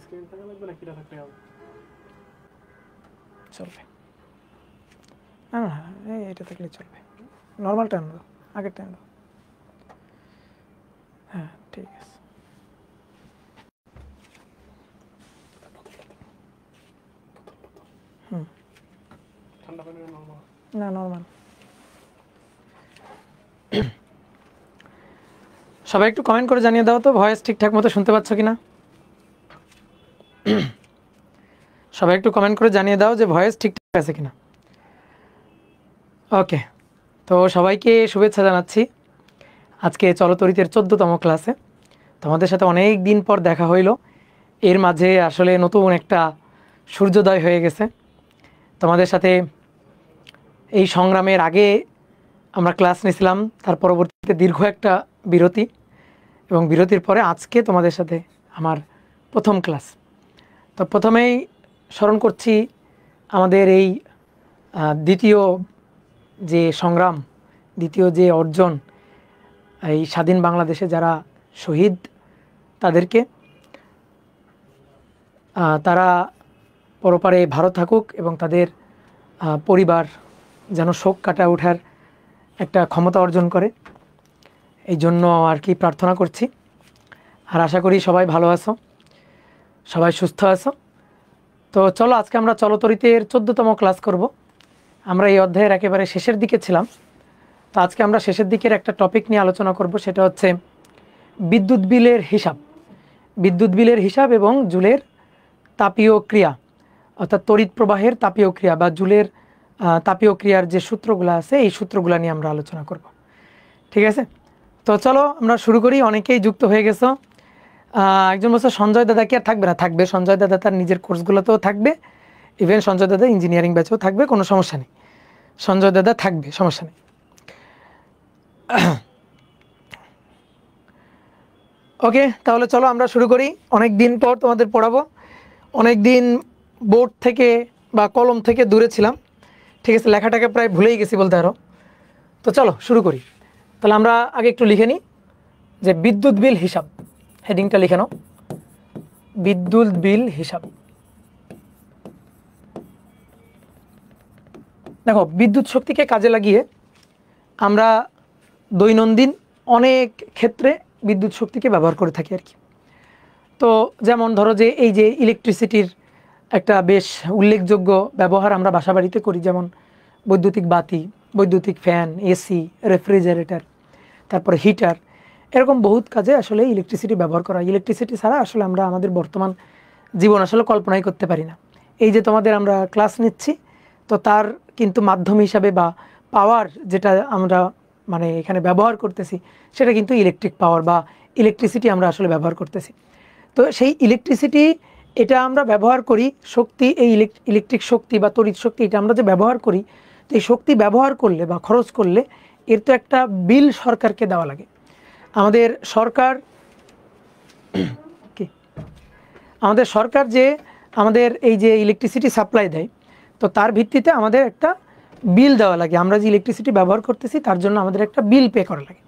Screen থাকা লাগবে না কিটা থাকতে হবে চলবে না না এটা থাকলে চলবে নর্মাল টাইম দাও আগের টাইম দাও হ্যাঁ ঠিক আছে ঠান্ডা পানি নরমাল না নর্মাল সবাই একটু কমেন্ট করে জানিয়ে দাও তো ভয়েস ঠিকঠাক মতো শুনতে পাচ্ছ কিনা সবাই একটু কমেন্ট করে জানিয়ে দাও যে ভয়েস ঠিকঠাক আছে কিনা ওকে তো সবাইকে শুভেচ্ছা জানাচ্ছি আজকে চলতরিতের 14তম ক্লাসে তোমাদের সাথে অনেক দিন পর দেখা হইল এর মাঝে আসলে নতুন একটা সূর্যোদয় হয়ে গেছে তোমাদের সাথে এই সংগ্রামের আগে আমরা ক্লাস নিয়েছিলাম তার পরবর্তীতে দীর্ঘ একটা বিরতি এবং বিরতির পরে আজকে তোমাদের সাথে আমার প্রথম ক্লাস তো প্রথমেই স্মরণ করছি আমাদের এই দ্বিতীয় যে সংগ্রাম দ্বিতীয় যে অর্জন এই স্বাধীন বাংলাদেশে যারা শহীদ তাদেরকে তারা পরপারে ভালো থাকুক এবং তাদের পরিবার যেন শোক কাটা ওঠার একটা ক্ষমতা অর্জন করে এই জন্য আর কি প্রার্থনা করছি আর আশা করি সবাই ভালো আছো সবাই সুস্থ আছো তো চলো আজকে আমরা চলতরিতের 14তম ক্লাস করব আমরা এই অধ্যায়ের একেবারে শেষের দিকে ছিলাম তো আজকে আমরা শেষের দিকের একটা টপিক নিয়ে আলোচনা করব সেটা হচ্ছে বিদ্যুৎ বিলের হিসাব এবং জুলের তাপীয় ক্রিয়া অর্থাৎ তড়িৎ প্রবাহের তাপীয় ক্রিয়া বা জুলের তাপীয় ক্রিয়ার যে সূত্রগুলো আছে এই সূত্রগুলো নিয়ে আমরা আলোচনা করব ঠিক আছে তো চলো আমরা শুরু করি অনেকেই যুক্ত হয়ে গেছো একজন বলছে সঞ্জয় দাদা কি আর থাকবে না থাকবে সঞ্জয় দাদা তার নিজের কোর্সগুলোতেও থাকবে ইভেন সঞ্জয় দাদা ইঞ্জিনিয়ারিং ব্যাচেও থাকবে কোনো সমস্যা নেই সঞ্জয় দাদা থাকবে সমস্যা নেই ওকে তাহলে চলো আমরা শুরু করি অনেক দিন পর তোমাদের পড়াবো অনেক দিন বোর্ড থেকে বা কলম থেকে দূরে ছিলাম ঠিক আছে লেখাটাকে প্রায় ভুলেই গেছি বলতে আরও তো চলো শুরু করি তাহলে আমরা আগে একটু লিখে নিই যে বিদ্যুৎ বিল হিসাব হেডিংটা লিখে নাও বিদ্যুৎ বিল হিসাব দেখো বিদ্যুৎ শক্তিকে কাজে লাগিয়ে আমরা দৈনন্দিন অনেক ক্ষেত্রে বিদ্যুৎ শক্তিকে ব্যবহার করে থাকি আর কি তো যেমন ধরো যে এই যে ইলেকট্রিসিটির একটা বেশ উল্লেখযোগ্য ব্যবহার আমরা বাসাবাড়িতে করি যেমন বৈদ্যুতিক বাতি বৈদ্যুতিক ফ্যান এসি রেফ্রিজারেটর তারপরে হিটার এরকম বহুত কাজে আসলে ইলেকট্রিসিটি ব্যবহার করা ইলেকট্রিসিটি ছাড়া আসলে আমরা আমাদের বর্তমান জীবন আসলে কল্পনাই করতে পারি না এই যে তোমাদের আমরা ক্লাস নিচ্ছি তো তার কিন্তু মাধ্যম হিসাবে বা পাওয়ার যেটা আমরা মানে এখানে ব্যবহার করতেছি সেটা কিন্তু ইলেকট্রিক পাওয়ার বা ইলেকট্রিসিটি আমরা আসলে ব্যবহার করতেছি তো সেই ইলেকট্রিসিটি এটা আমরা ব্যবহার করি শক্তি এই ইলেকট্রিক শক্তি বা তড়িৎ শক্তি এটা আমরা যে ব্যবহার করি তো এই শক্তি ব্যবহার করলে বা খরচ করলে এর তো একটা বিল সরকারকে দেওয়া লাগে আমাদের সরকার কি আমাদের সরকার যে আমাদের এই যে ইলেকট্রিসিটি সাপ্লাই দেয় তো তার ভিত্তিতে আমাদের একটা বিল দেওয়া লাগে আমরা যে ইলেকট্রিসিটি ব্যবহার করতেছি তার জন্য আমাদের একটা বিল পে করা লাগে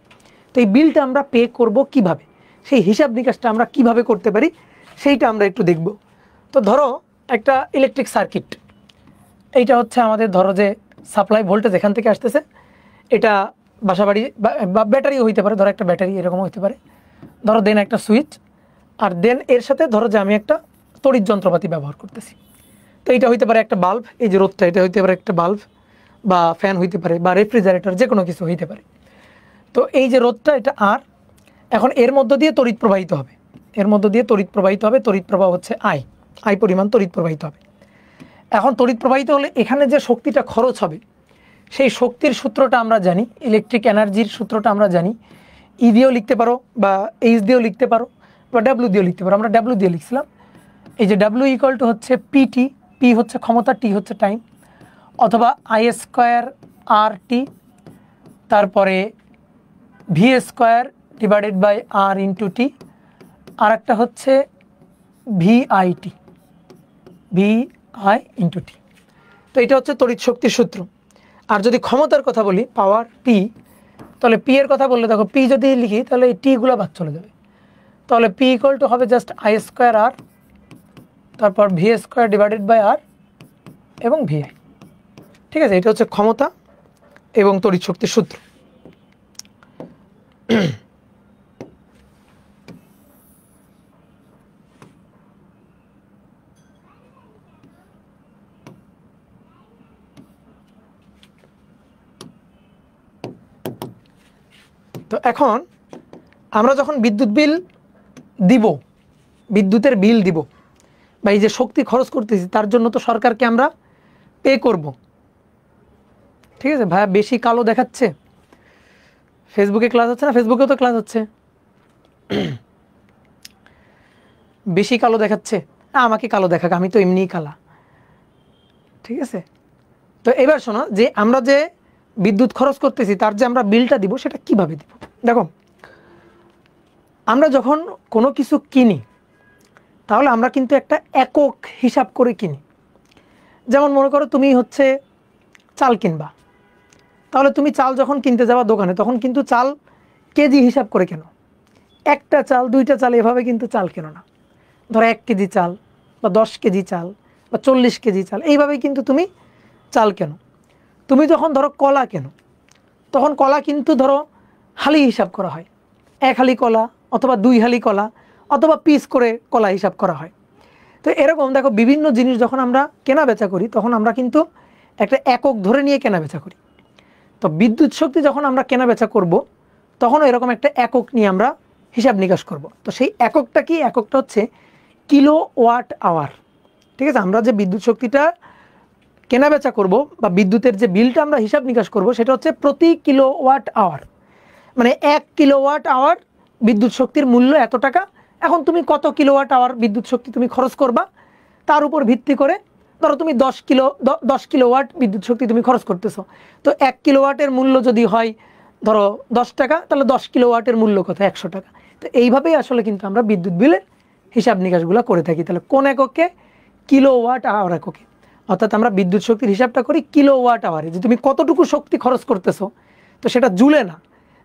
তো এই বিলটা আমরা পে করব কিভাবে সেই হিসাব নিকাশটা আমরা কিভাবে করতে পারি সেইটা আমরা একটু দেখব তো ধরো একটা ইলেকট্রিক সার্কিট এইটা হচ্ছে আমাদের ধরো যে সাপ্লাই ভোল্টেজ এখান থেকে আসতেছে এটা বাসাবাড়ি বা ব্যাটারিও হইতে পারে ধরো একটা ব্যাটারি এরকম হইতে পারে ধরো দেন একটা সুইচ আর দেন এর সাথে ধরো যে আমি একটা তড়িৎ যন্ত্রপাতি ব্যবহার করতেছি তো এইটা হইতে পারে একটা বাল্ব এই যে রোদটা এটা হইতে পারে একটা বাল্ব বা ফ্যান হইতে পারে বা রেফ্রিজারেটর যে কোনো কিছু হইতে পারে তো এই যে রোদটা এটা আর এখন এর মধ্য দিয়ে তড়িৎ প্রবাহিত হবে তড়িৎ প্রবাহ হচ্ছে আই পরিমাণ তড়িৎ প্রবাহিত হবে এখন তড়িৎ প্রবাহিত হলে এখানে যে শক্তিটা খরচ হবে সেই শক্তির সূত্রটা আমরা জানি ইলেকট্রিক এনার্জির সূত্রটা আমরা জানি ই দিয়েও লিখতে পারো বা এইচ দিয়েও লিখতে পারো বা ডাব্লিউ দিয়েও লিখতে পারো আমরা ডাব্লিউ দিয়ে লিখছিলাম এই যে ডাব্লিউ ইকুয়াল টু হচ্ছে পিটি পি হচ্ছে ক্ষমতা টি হচ্ছে টাইম অথবা আই স্কোয়ার আর টি তারপরে V square divided by R into T আর একটা হচ্ছে ভিআইটি ভিআই ইন্টু টি তো এটা হচ্ছে তড়িৎ শক্তির সূত্র আর যদি ক্ষমতার কথা বলি পাওয়ার পি তাহলে পি এর কথা বললে দেখো পি যদি লিখি তাহলে এই টিগুলো বাদ চলে যাবে তাহলে পি ইকুয়াল টু হবে জাস্ট আই স্কোয়ার আর তারপর ভি স্কোয়ার ডিভাইডেড বাই আর এবং ভিআই। ঠিক আছে, এটা হচ্ছে ক্ষমতা এবং তড়িৎ শক্তির সূত্র। তো এখন আমরা যখন বিদ্যুৎ বিল দিব, বিদ্যুতের বিল দিব বা এই যে শক্তি খরচ করতেছি তার জন্য তো সরকারকে আমরা পে করব। ঠিক আছে ভাইয়া, বেশি কালো দেখাচ্ছে। ফেসবুকে ক্লাস হচ্ছে না? ফেসবুকেও তো ক্লাস হচ্ছে। বেশি কালো দেখাচ্ছে না, আমাকে কালো দেখাক, আমি তো এমনিই কালা। ঠিক আছে, তো এবার শোনো যে আমরা যে বিদ্যুৎ খরচ করতেছি তার যে আমরা বিলটা দিব সেটা কিভাবে দিব। দেখো, আমরা যখন কোনো কিছু কিনি তাহলে আমরা কিন্তু একটা একক হিসাব করে কিনি। যেমন মনে করো তুমি হচ্ছে চাল কিনবা, তাহলে তুমি চাল যখন কিনতে যাবা দোকানে তখন কিন্তু চাল কেজি হিসাব করে কেনো। একটা চাল, দুইটা চাল এভাবে কিন্তু চাল কেনো না। ধরো 1 কেজি চাল বা 10 কেজি চাল বা 40 কেজি চাল, এইভাবেই কিন্তু তুমি চাল কেনো। তুমি যখন ধরো কলা কেনো তখন কলা কিন্তু ধরো হালি হিসাব করা হয়, 1 হালি কলা অথবা 2 হালি কলা অথবা পিস করে কলা হিসাব করা হয়। তো এরকম দেখো বিভিন্ন জিনিস যখন আমরা কেনা বেচা করি তখন আমরা কিন্তু একটা একক ধরে নিয়ে কেনা বেচা করি। তো বিদ্যুৎ শক্তি যখন আমরা কেনা বেচা করব তখন এরকম একটা একক নিয়ে আমরা হিসাব নিকাশ করব। তো সেই এককটা কি? এককটা হচ্ছে কিলোওয়াট আওয়ার। ঠিক আছে, আমরা যে বিদ্যুৎ শক্তিটা কেনা বেচা করব বা বিদ্যুতের যে বিলটা আমরা হিসাব নিকাশ করব সেটা হচ্ছে প্রতি কিলোওয়াট আওয়ার। মানে 1 কিলোওয়াট আওয়ার বিদ্যুৎ শক্তির মূল্য এত টাকা। এখন তুমি কত কিলোওয়াট আওয়ার বিদ্যুৎ শক্তি তুমি খরচ করবা তার উপর ভিত্তি করে ধরো তুমি 10 কিলোওয়াট বিদ্যুৎ শক্তি তুমি খরচ করতেছো। তো 1 কিলোওয়াটের মূল্য যদি হয় ধরো 10 টাকা, তাহলে 10 কিলোওয়াটের মূল্য কত? 100 টাকা। তো এইভাবেই আসলে কিন্তু আমরা বিদ্যুৎ বিলের হিসাব নিকাশগুলো করে থাকি। তাহলে কোন এককে? কিলোওয়াট আওয়ার এককে। অর্থাৎ আমরা বিদ্যুৎ শক্তির হিসাবটা করি কিলোওয়াট আওয়ারে, যে তুমি কতটুকু শক্তি খরচ করতেছো। তো সেটা জুলে না,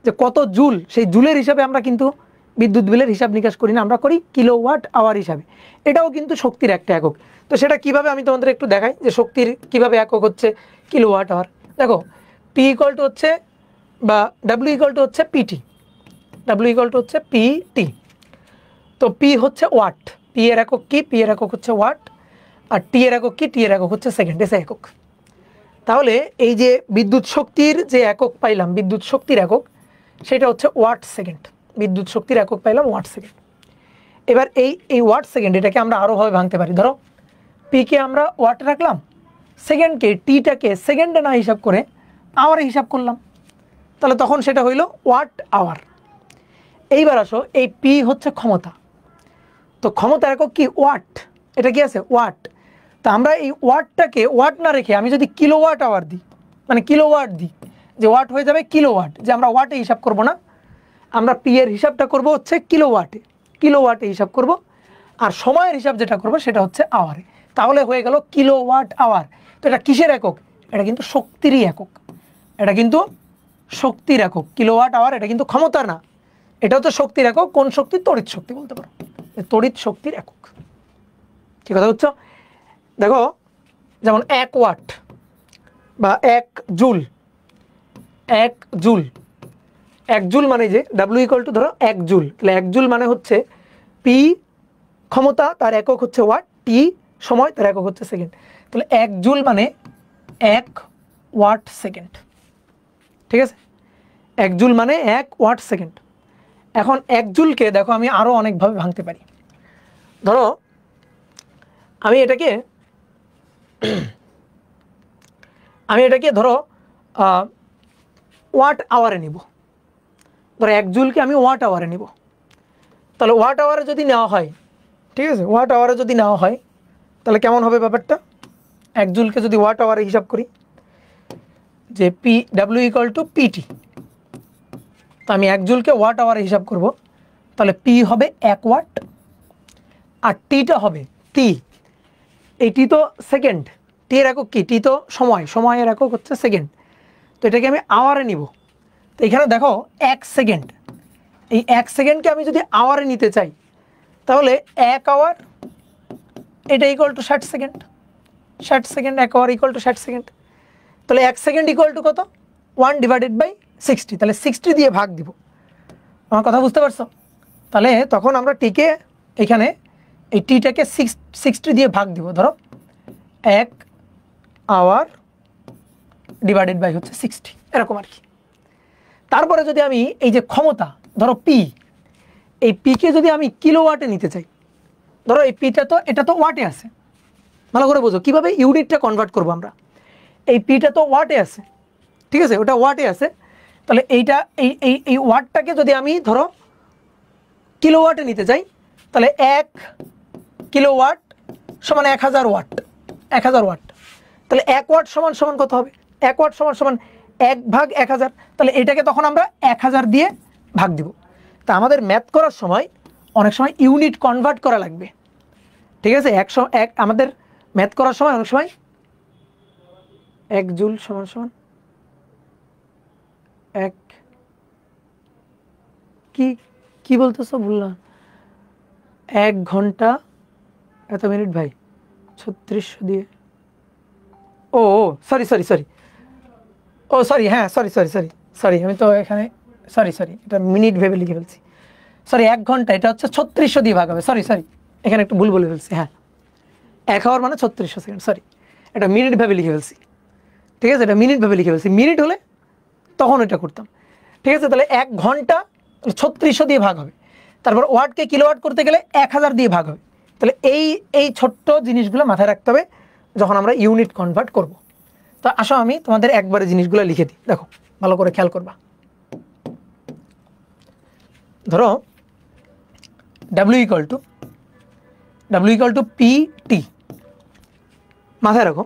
যে কত জুল, সেই জুলের হিসাবে আমরা কিন্তু বিদ্যুৎ বিলের হিসাব নিকাশ করি না, আমরা করি কিলোওয়াট আওয়ার হিসাবে। এটাও কিন্তু শক্তির একটা একক। তো সেটা কিভাবে আমি তোমাদের একটু দেখাই যে শক্তির কিভাবে একক হচ্ছে কিলোওয়াট আওয়ার। দেখো, পি ইকুয়াল টু হচ্ছে বা ডাব্লিউ ইকুয়াল টু হচ্ছে পিটি, ডাব্লিউ ইকুয়াল টু হচ্ছে পিটি। তো পি হচ্ছে ওয়াট, পি এর একক কি? পি এর একক হচ্ছে ওয়াট। আর টি এর একক কি? টি এর একক হচ্ছে সেকেন্ড, এসে একক। তাহলে এই যে বিদ্যুৎ শক্তির যে একক পাইলাম, বিদ্যুৎ শক্তির একক, সেটা হচ্ছে ওয়াট সেকেন্ড। বিদ্যুৎ শক্তির একক পাইলাম ওয়াট সেকেন্ড। এবার এই ওয়াট সেকেন্ড এটাকে আমরা আরোভাবে ভাঙতে পারি। ধরো পিকে আমরা ওয়াট রাখলাম, সেকেন্ডকে টিটাকে সেকেন্ডে না হিসাব করে আওয়ারে হিসাব করলাম, তাহলে তখন সেটা হইল ওয়াট আওয়ার। এইবার আসো, এই পি হচ্ছে ক্ষমতা। তো ক্ষমতা একক কি? ওয়াট। এটা কি আছে? ওয়াট। তা আমরা এই ওয়াটটাকে ওয়াট না রেখে আমি যদি কিলোওয়াট আওয়ার দিই, মানে কিলোওয়াট দিই, যে ওয়াট হয়ে যাবে কিলোওয়াট, যে আমরা ওয়াটে হিসাব করব না, আমরা পি এর হিসাবটা করব হচ্ছে কিলোওয়াটে, কিলোওয়াটে হিসাব করব। আর সময়ের হিসাব যেটা করব সেটা হচ্ছে আওয়ারে। তাহলে হয়ে গেল কিলোওয়াট আওয়ার। তো এটা কিসের একক? এটা কিন্তু শক্তিরই একক। এটা কিন্তু শক্তির একক। কিলোওয়াট আওয়ার এটা কিন্তু ক্ষমতা না, এটা হচ্ছে শক্তির একক। কোন শক্তি? তড়িৎ শক্তি বলতে পারো, তড়িৎ শক্তির একক। ঠিক কথা বুঝছো? দেখো, যেমন 1 ওয়াট বা 1 জুল, 1 জুল, 1 জুল মানে যে ডাব্লিউ ইকুয়াল টু ধরো 1 জুল, তাহলে 1 জুল মানে হচ্ছে পি ক্ষমতা, তার একক হচ্ছে ওয়াট, টি সময়, তার একক হচ্ছে সেকেন্ড। তাহলে 1 জুল মানে 1 ওয়াট সেকেন্ড। ঠিক আছে, 1 জুল মানে 1 ওয়াট সেকেন্ড। এখন 1 জুলকে দেখো আমি আরও অনেকভাবে ভাঙতে পারি। ধরো আমি এটাকে ধরো ওয়াট আওয়ারে নিব। ধরো 1 জুলকে আমি ওয়াট আওয়ারে নিব। তাহলে ওয়াট আওয়ারে যদি নেওয়া হয়, ঠিক আছে, ওয়াট আওয়ারে যদি নেওয়া হয় তাহলে কেমন হবে ব্যাপারটা? 1 জুলকে যদি ওয়াট আওয়ারে হিসাব করি, যে P W equal to PT, তো আমি 1 জুলকে ওয়াট আওয়ারে হিসাব করব, তাহলে পি হবে 1 ওয়াট আর টিটা হবে টি। এই টি তো সেকেন্ড, টি এর একক কি? টি তো সময়, সময়ের একক হচ্ছে সেকেন্ড। তো এটাকে আমি আওয়ারে নিব। তো এখানে দেখো 1 সেকেন্ড, এই 1 সেকেন্ডকে আমি যদি আওয়ারে নিতে চাই তাহলে 1 আওয়ার এটা equal to 60 second, 60 second 1 hour equal to 60 second. তাহলে 1 সেকেন্ড ইকুয়াল টু কত? 1/60। তাহলে 60 দিয়ে ভাগ দিব। আমার কথা বুঝতে পারছো? তাহলে তখন আমরা টিকে এখানে এই টিটাকে 60 দিয়ে ভাগ দিব। ধরো 1 আওয়ার ডিভাইডেড বাই হচ্ছে 60, এরকম আর কি। তারপরে যদি আমি এই যে ক্ষমতা, ধরো পি, এই পিকে যদি আমি কিলোওয়াটে নিতে চাই, ধরো এই পিটা তো, এটা তো ওয়াটে আছে, ভালো করে বোঝো কীভাবে ইউনিটটা কনভার্ট করবো আমরা। এই পিটা তো ওয়াটে আছে, ঠিক আছে, ওটা ওয়াটে আছে। তাহলে এইটা এই এই এই ওয়াটটাকে যদি আমি ধরো কিলোওয়াটে নিতে চাই, তাহলে 1 কিলোওয়াট সমান 1000 ওয়াট, 1000 ওয়াট। তাহলে 1 ওয়াট সমান সমান কত হবে? 1 ওয়াট সমান সমান 1/1000। তাহলে এটাকে তখন আমরা 1000 দিয়ে ভাগ দিব। তা আমাদের ম্যাথ করার সময় অনেক সময় ইউনিট কনভার্ট করা লাগবে, ঠিক আছে। আমাদের ম্যাথ করার সময় অনেক সময় 1 জুল সমান সমান 1, কি বলতেছো ভুললাম, 1 ঘন্টা এত মিনিট ভাই 3600 দিয়ে, ও সরি, হ্যাঁ সরি আমি তো এখানে সরি এটা মিনিট ভেবে লিখে ফেলছি। সরি 1 ঘন্টা এটা হচ্ছে 3600 দিয়ে ভাগ হবে। সরি এখানে একটু ভুল বলে ফেলছি। হ্যাঁ 1 আওয়ার মানে 3600 সেকেন্ড, সরি এটা মিনিট ভেবে লিখে ফেলছি, ঠিক আছে, এটা মিনিট ভেবে লিখে ফেলছি। মিনিট হলে তখন এটা করতাম, ঠিক আছে। তাহলে 1 ঘন্টা 3600 দিয়ে ভাগ হবে। তারপর ওয়াটকে কিলোওয়াট করতে গেলে 1000 দিয়ে ভাগ হবে। তাহলে এই ছোট্ট জিনিসগুলো মাথায় রাখতে হবে যখন আমরা ইউনিট কনভার্ট করব। তো আসো আমি তোমাদের একবারে জিনিসগুলো লিখে দিই, দেখো ভালো করে খেয়াল করবা। ধরো W ইকুয়াল টু PT, মাথায় রাখো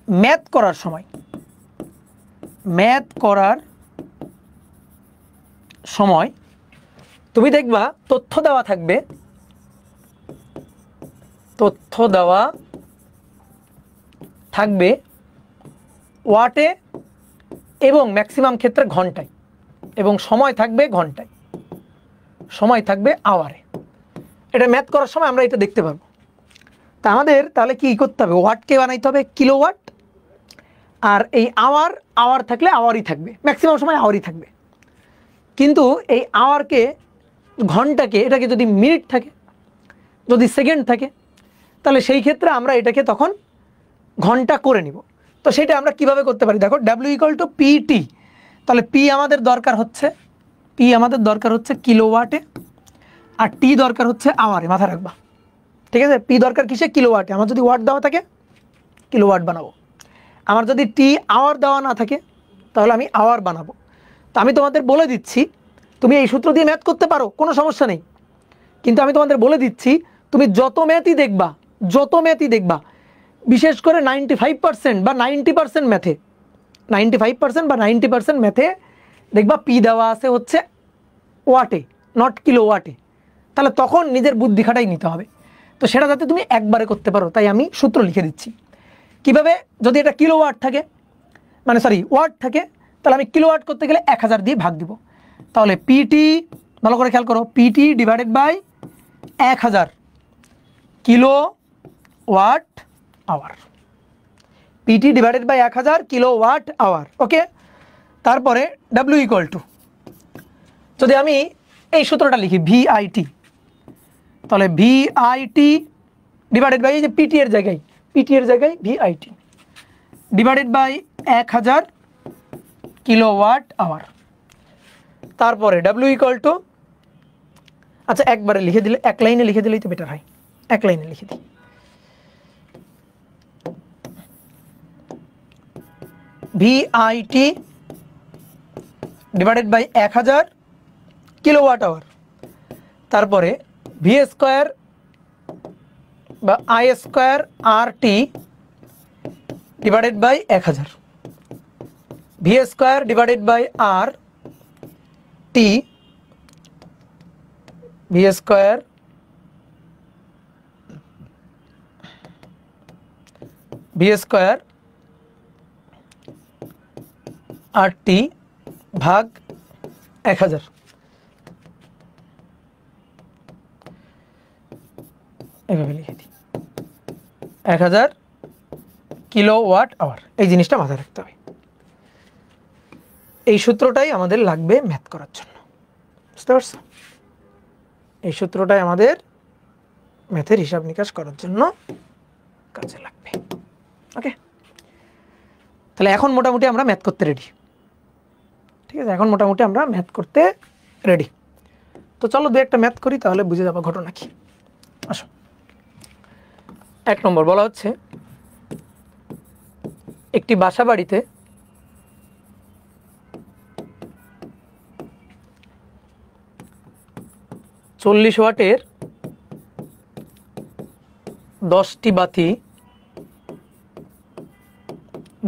ম্যাথ করার সময় তুমি দেখবা তথ্য দেওয়া থাকবে ওয়াটে এবং ম্যাক্সিমাম ক্ষেত্রে ঘন্টায়, এবং সময় থাকবে ঘন্টায়, সময় থাকবে আওয়ারে। এটা ম্যাথ করার সময় আমরা এটা দেখতে পারবো। তা আমাদের তাহলে কি করতে হবে? ওয়াটকে বানাইতে হবে কিলোওয়াট, আর এই আওয়ার থাকলে আওয়ারই থাকবে, ম্যাক্সিমাম সময় আওয়ারই থাকবে। কিন্তু এই আওয়ারকে, ঘন্টাকে, এটাকে যদি মিনিট থাকে, যদি সেকেন্ড থাকে, তাহলে সেই ক্ষেত্রে আমরা এটাকে তখন ঘন্টা করে নিব। তো সেটা আমরা কিভাবে করতে পারি? দেখো W ইকুয়াল টু PT, তাহলে P আমাদের দরকার হচ্ছে কিলোওয়াটে, আর T দরকার হচ্ছে আওয়ারে, মাথায় রাখবা, ঠিক আছে। P দরকার কিসে? কিলোওয়াটে। আমার যদি ওয়াট দেওয়া থাকে কিলোওয়াট বানাবো, আমার যদি T আওয়ার দেওয়া না থাকে তাহলে আমি আওয়ার বানাবো। তো আমি তোমাদের বলে দিচ্ছি, তুমি এই সূত্র দিয়ে ম্যাথ করতে পারো, কোনো সমস্যা নেই, কিন্তু আমি তোমাদের বলে দিচ্ছি তুমি যত ম্যাথই দেখবা, বিশেষ করে 95% বা 90% ম্যাথে, 95% বা 90% ম্যাথে দেখবা P দেওয়া আছে হচ্ছে ওয়াটে, নট কিলোওয়াটে। তাহলে তখন নিজের বুদ্ধি খাটাই নিতে হবে। তো সেটা যাতে তুমি একবারে করতে পারো, তাই আমি সূত্র লিখে দিচ্ছি। কিভাবে? যদি এটা কিলোওয়াট থাকে, মানে সরি ওয়াট থাকে, তাহলে আমি কিলোওয়াট করতে গেলে 1000 দিয়ে ভাগ দিব। তাহলে PT, ভালো করে খেয়াল করো, PT divided by 1000 kilowatt hour, PT divided by 1000 kilowatt hour, okay. তারপরে W ইকুয়াল টু, যদি আমি এই সূত্রটা লিখি VIT, তাহলে VIT ডিভাইডেড বাই এই যে PT এর জায়গায় VIT divided by 1000 kilowatt hour. তারপরে W ইকুয়াল টু, আচ্ছা একবারে লিখে দিলে, এক লাইনে লিখে দিলেই তো বেটার হয়, এক লাইনে লিখে দিই। VIT divided by 1000 kilowatt hour. তারপরে ভি স্কোয়ার বা I square RT divided by 1000, V square divided by RT, V square RT ভাগ 1000। এভাবে লিখে দিই। 1000 কিলোওয়াট আওয়ার। এই জিনিসটা মাথায় রাখতে হবে। এই সূত্রটাই আমাদের লাগবে ম্যাথ করার জন্য, বুঝতে পারছো? এই সূত্রটাই আমাদের ম্যাথের হিসাব নিকাশ করার জন্য কাজে লাগবে। ওকে, তাহলে এখন মোটামুটি আমরা ম্যাথ করতে রেডি। ঠিক আছে, এখন মোটামুটি আমরা ম্যাথ করতে রেডি। তো চলো দু একটা ম্যাথ করি, তাহলে বুঝে যাবো ঘটনা কি। আসো, 1 নম্বর বলা হচ্ছে একটি বাসা বাড়িতে চল্লিশ ওয়াটের 10টি বাতি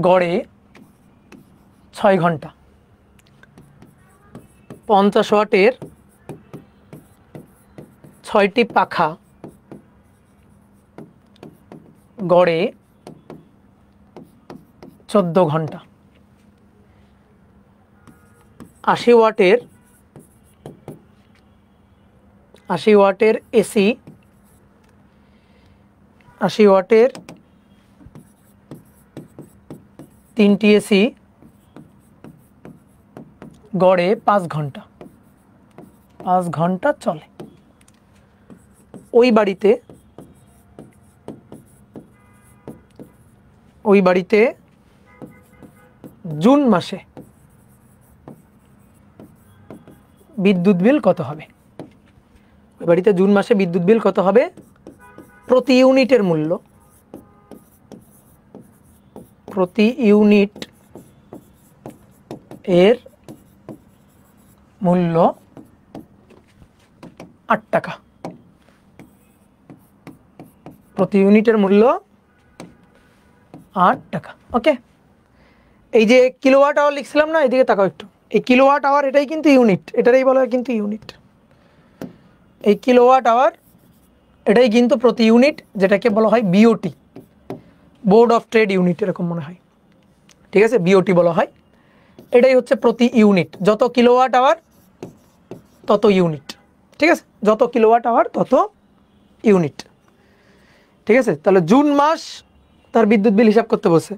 গড়ে 6 ঘন্টা, 50 ওয়াটের 6টি পাখা গড়ে 14 ঘন্টা, 80 ওয়াটের এসি, 80 ওয়াটের 3টি এসি গড়ে 5 ঘন্টা, 5 ঘন্টা চলে। ওই বাড়িতে জুন মাসে বিদ্যুৎ বিল কত হবে? ওই বাড়িতে জুন মাসে বিদ্যুৎ বিল কত হবে? প্রতি ইউনিটের মূল্য, প্রতি ইউনিট এর মূল্য 8 টাকা। প্রতি ইউনিটের মূল্য 8 টাকা। ওকে, এই যে কিলোওয়াট আওয়ার লিখছিলাম না, এদিকে তাকাও একটু। এই কিলোওয়াট আওয়ার এটাই কিন্তু ইউনিট, এটারই বলা হয় কিন্তু ইউনিট। এই কিলোওয়াট আওয়ার এটাই কিন্তু প্রতি ইউনিট, যেটাকে বলা হয় BOT, board of trade unit, এরকম মনে হয়। ঠিক আছে, বিওটি বলা হয়। এটাই হচ্ছে প্রতি ইউনিট। যত কিলোওয়াট আওয়ার তত ইউনিট। ঠিক আছে, যত কিলোওয়াট আওয়ার তত ইউনিট। ঠিক আছে, তাহলে জুন মাস তার বিদ্যুৎ বিল হিসাব করতে বসে,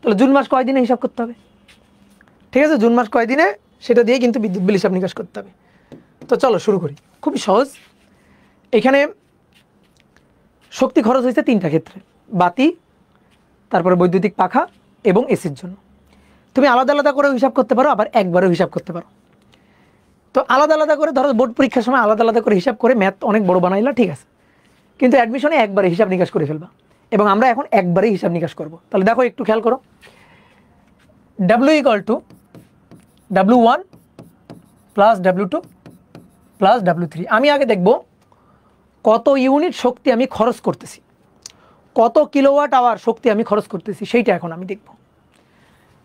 তাহলে জুন মাস কয় দিনে হিসাব করতে হবে? ঠিক আছে, জুন মাস কয় দিনে সেটা দিয়ে কিন্তু বিদ্যুৎ বিল হিসাব নিকাশ করতে হবে। তো চলো শুরু করি, খুবই সহজ। এখানে শক্তি খরচ হয়েছে 3টা ক্ষেত্রে, বাতি, তারপরে বৈদ্যুতিক পাখা এবং এসির জন্য। তুমি আলাদা আলাদা করে হিসাব করতে পারো, আবার একবারেও হিসাব করতে পারো। তো আলাদা আলাদা করে ধরো বোর্ড পরীক্ষার সময় আলাদা আলাদা করে হিসাব করে ম্যাথ অনেক বড় বানাইলা, ঠিক আছে, কিন্তু অ্যাডমিশনে একবারে হিসাব নিকাশ করে ফেলবা, এবং আমরা এখন একবারেই হিসাব নিকাশ করব। তাহলে দেখো একটু খেয়াল করো, W = W1 plus W2 plus W3। আমি আগে দেখব কত ইউনিট শক্তি আমি খরচ করতেছি, কত কিলোওয়াট আওয়ার শক্তি আমি খরচ করতেছি, সেইটা এখন আমি দেখব।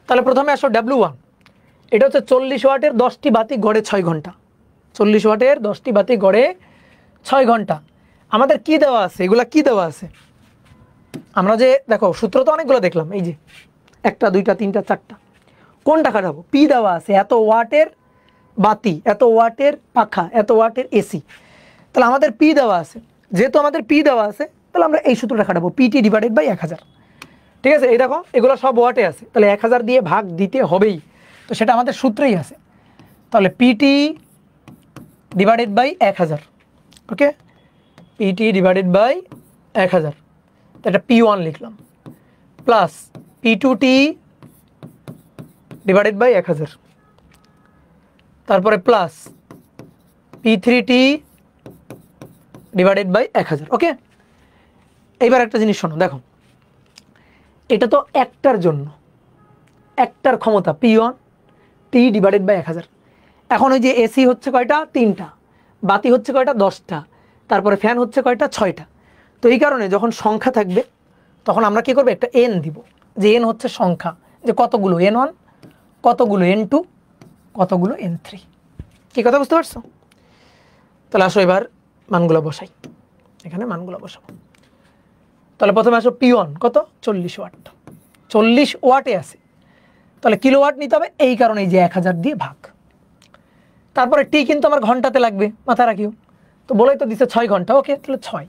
তাহলে প্রথমে আসো W1, এটা হচ্ছে 40 ওয়াটের 10টি বাতি গড়ে 6 ঘন্টা। 40 ওয়াটের 10টি বাতি গড়ে 6 ঘন্টা। আমাদের কি দেওয়া আছে, এগুলা কি দেওয়া আছে? আমরা যে দেখো সূত্র তো অনেকগুলো দেখলাম, এই যে 1টা 2টা 3টা 4টা, কোনটা কাটাবো? পি দেওয়া আছে, এত ওয়াটের বাতি, এত ওয়াটের পাখা, এত ওয়াটের এসি। তাহলে আমাদের পি দেওয়া আছে, যেহেতু আমাদের পি দেওয়া আছে তাহলে আমরা এই সূত্রটা কাটাবো, পিটি ডিভাইডেড বাই 1000। ঠিক আছে, এই দেখো এগুলো সব ওয়াটে আছে, তাহলে 1000 দিয়ে ভাগ দিতে হবেই, তো সেটা আমাদের সূত্রেই আছে। তাহলে PT divided by 1000। Okay, PT divided by 1000, তো এটা P1 লিখলাম, প্লাস P2T ডিভাইডেড বাই 1000, তারপরে প্লাস P3T ডিভাইডেড বাই 1000। ওকে, এইবার একটা জিনিস শোনো, দেখো এটা তো একটার জন্য, একটার ক্ষমতা P1 T ডিভাইডেড বাই 1000। এখন ওই যে এসি হচ্ছে কয়টা? 3টা, বাতি হচ্ছে কয়টা? 10টা, তারপরে ফ্যান হচ্ছে কয়টা? 6টা। তো এই কারণে যখন সংখ্যা থাকবে তখন আমরা কি করব? একটা এন দিব, যে এন হচ্ছে সংখ্যা, যে কতগুলো N1, কতগুলো N2, কতগুলো N3। কি কথা বুঝতে পারছো? তাহলে আসো এবার মানগুলো বসাই, এখানে মানগুলো বসাবো। তাহলে প্রথমে আসো P1 কত? 40 ওয়াট, 40 ওয়াটে আছে, তাহলে কিলোওয়াট নিতে হবে, এই কারণে এই যে 1000 দিয়ে ভাগ। তারপরে টি কিন্তু আমার ঘন্টাতে লাগবে, মাথায় রাখিও, তো বলেই তো দিচ্ছে 6 ঘন্টা। ওকে, তাহলে 6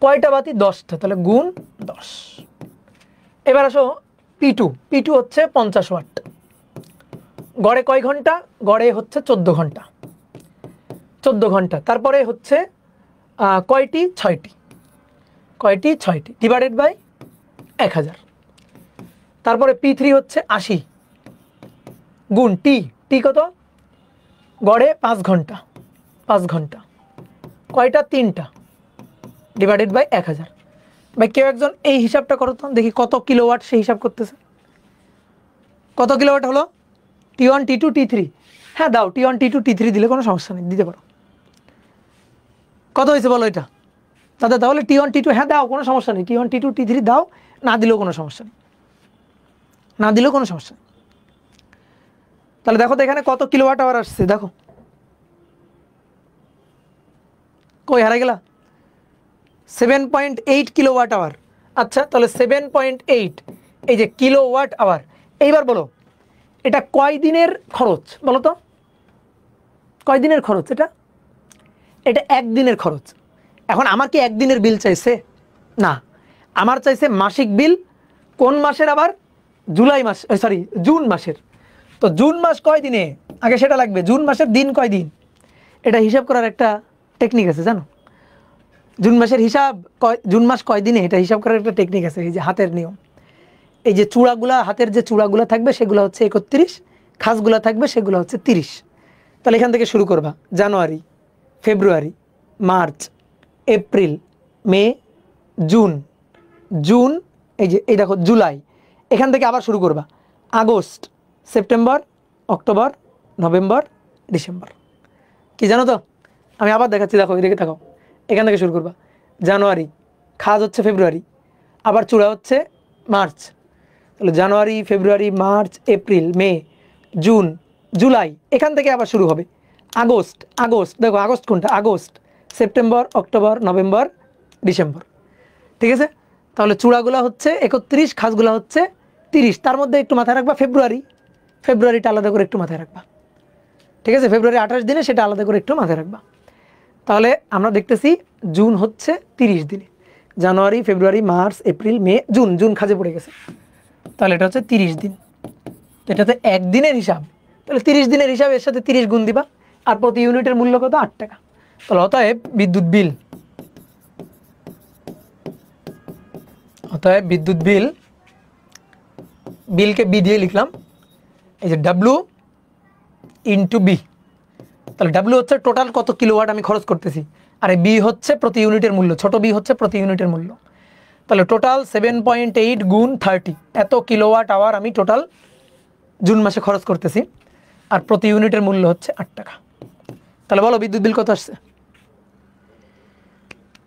কয়টা বাতি? 10টা, তাহলে গুণ 10। এবার আসো P2 হচ্ছে 50 ওয়াট। গড়ে কয় ঘন্টা? গড়ে হচ্ছে 14 ঘন্টা। 14 ঘন্টা। তারপরে হচ্ছে কয়টি? 6টি। কয়টি? 6টি, ডিভাইডেড বাই 1000। তারপরে P3 হচ্ছে 80 গুণ টি কত? গড়ে 5 ঘন্টা। 5 ঘন্টা। কয়টা? 3টা, ডিভাইডেড বাই 1000। ভাই কেউ একজন এই হিসাবটা করো তো, দেখি কত কিলোওয়াট সে হিসাব করতেছে। কত কিলোওয়াট হলো? T1 T2 T3। হ্যাঁ দাও, T1 T2 T3 দিলে কোনো সমস্যা নেই, দিতে পারো। কত হয়েছে বলো এটা দাদা? তাহলে T1 T2, হ্যাঁ দাও, কোনো সমস্যা নেই, T1 T2 T3 দাও, না দিলেও কোনো সমস্যা নেই, না দিলেও কোনো সমস্যা নেই। তাহলে দেখো তো এখানে কত কিলোওয়াট আওয়ার আসছে, দেখো। কই হারা গেলা? 7.8 কিলোওয়াট আওয়ার। আচ্ছা, তাহলে 7.8 এই যে কিলোওয়াট আওয়ার। এইবার বলো এটা কয় দিনের খরচ বলো তো? কয় দিনের খরচ এটা? এটা একদিনের খরচ। এখন আমার কি একদিনের বিল চাইছে? না, আমার চাইছে মাসিক বিল। কোন মাসের আবার? জুলাই মাস, সরি জুন মাসের। তো জুন মাস কয় দিনে, আগে সেটা লাগবে। জুন মাসের দিন কয় দিন, এটা হিসাব করার একটা টেকনিক আছে জানো? জুন মাসের হিসাব জুন মাস কয় দিনে, এটা হিসাব করার একটা টেকনিক আছে, এই যে হাতের নিয়ম। এই যে চূড়াগুলা, হাতের যে চূড়াগুলা থাকবে সেগুলো হচ্ছে 31, খাসগুলা থাকবে সেগুলো হচ্ছে 30। তাহলে এখান থেকে শুরু করবা। জানুয়ারি, ফেব্রুয়ারি, মার্চ, এপ্রিল, মে, জুন, জুন, এই দেখো জুলাই। এখান থেকে আবার শুরু করবা। August, September, October, November, December. কি জানো তো? আমি আবার দেখাচ্ছি, দেখো এদিকে তাকাও। এখান থেকে শুরু করবা। জানুয়ারি, খাজ হচ্ছে ফেব্রুয়ারি, আবার চূড়া হচ্ছে মার্চ। তাহলে জানুয়ারি, ফেব্রুয়ারি, মার্চ, এপ্রিল, মে, জুন, জুলাই। এখান থেকে আবার শুরু হবে। আগস্ট, আগস্ট দেখো আগস্ট কোনটা? August, September, October, November, December. ঠিক আছে? তাহলে চূড়াগুলা হচ্ছে 31, খাসগুলা হচ্ছে 30। তার মধ্যে একটু মাথায় রাখবা ফেব্রুয়ারি, ফেব্রুয়ারিটা আলাদা করে একটু মাথায় রাখবা। ঠিক আছে? ফেব্রুয়ারি 28 দিনে, সেটা আলাদা করে একটু মাথায় রাখবা। তাহলে আমরা দেখতেছি জুন হচ্ছে 30 দিনে। জানুয়ারি, ফেব্রুয়ারি, মার্চ, এপ্রিল, মে, জুন। জুন খাজে পড়ে গেছে, তাহলে এটা হচ্ছে 30 দিন। এটা তো একদিনের হিসাব। তাহলে 30 দিনের হিসাব, এর সাথে 30 গুণ দিবা। আর প্রতি ইউনিটের মূল্য কত? 8 টাকা। তাহলে অতএব বিদ্যুৎ বিল, অতএব বিদ্যুৎ বিল, বিলকে বি দিয়ে লিখলাম, এই যে ডাব্লু ইন্টু বি। তাহলে ডাব্লু হচ্ছে টোটাল কত কিলোওয়াট আমি খরচ করতেছি, আর বি হচ্ছে প্রতি ইউনিটের মূল্য, ছোট বি হচ্ছে প্রতি ইউনিটের মূল্য। তাহলে টোটাল 7.8 গুণ 30, এত কিলোওয়াট আওয়ার আমি টোটাল জুন মাসে খরচ করতেছি, আর প্রতি ইউনিটের মূল্য হচ্ছে 8 টাকা। তাহলে বলো বিদ্যুৎ বিল কত আসছে?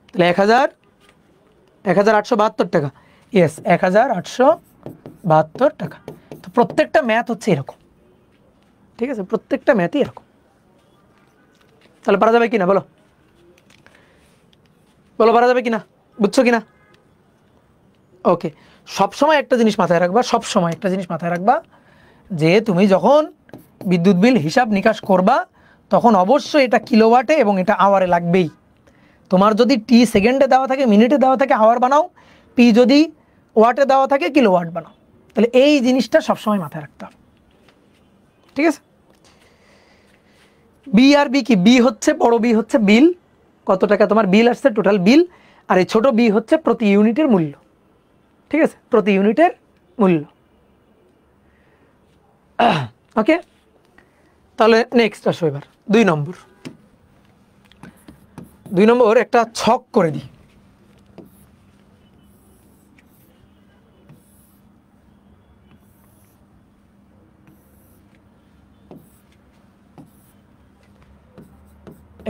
তাহলে 1872 টাকা। ইয়েস, 1872 টাকা। তো প্রত্যেকটা ম্যাথ হচ্ছে এরকম। ঠিক আছে? প্রত্যেকটা ম্যাথই এরকম। তাহলে পারা যাবে কিনা বলো? বলো পারা যাবে কিনা? বুঝছো কিনা? ওকে। সবসময় একটা জিনিস মাথায় রাখবা, সবসময় একটা জিনিস মাথায় রাখবা, যে তুমি যখন বিদ্যুৎ বিল হিসাব নিকাশ করবা তখন অবশ্যই এটা কিলোওয়াটে এবং এটা আওয়ারে লাগবেই। তোমার যদি টি সেকেন্ডে দেওয়া থাকে, মিনিটে দেওয়া থাকে, আওয়ার বানাও। পি যদি ওয়াটে দেওয়া থাকে, কিলোওয়াট বানাও। তাহলে এই জিনিসটা সবসময় মাথায় রাখতে হবে। ঠিক আছে? বি আর বি কি? বি হচ্ছে, বড় বি হচ্ছে বিল, কত টাকা তোমার বিল আসছে, টোটাল বিল। আর এই ছোট বি হচ্ছে প্রতি ইউনিটের মূল্য। ঠিক আছে? প্রতি ইউনিটের মূল্য। ওকে, তাহলে নেক্সট আসো এবার 2 নম্বর। 2 নম্বর একটা ছক করে দিই।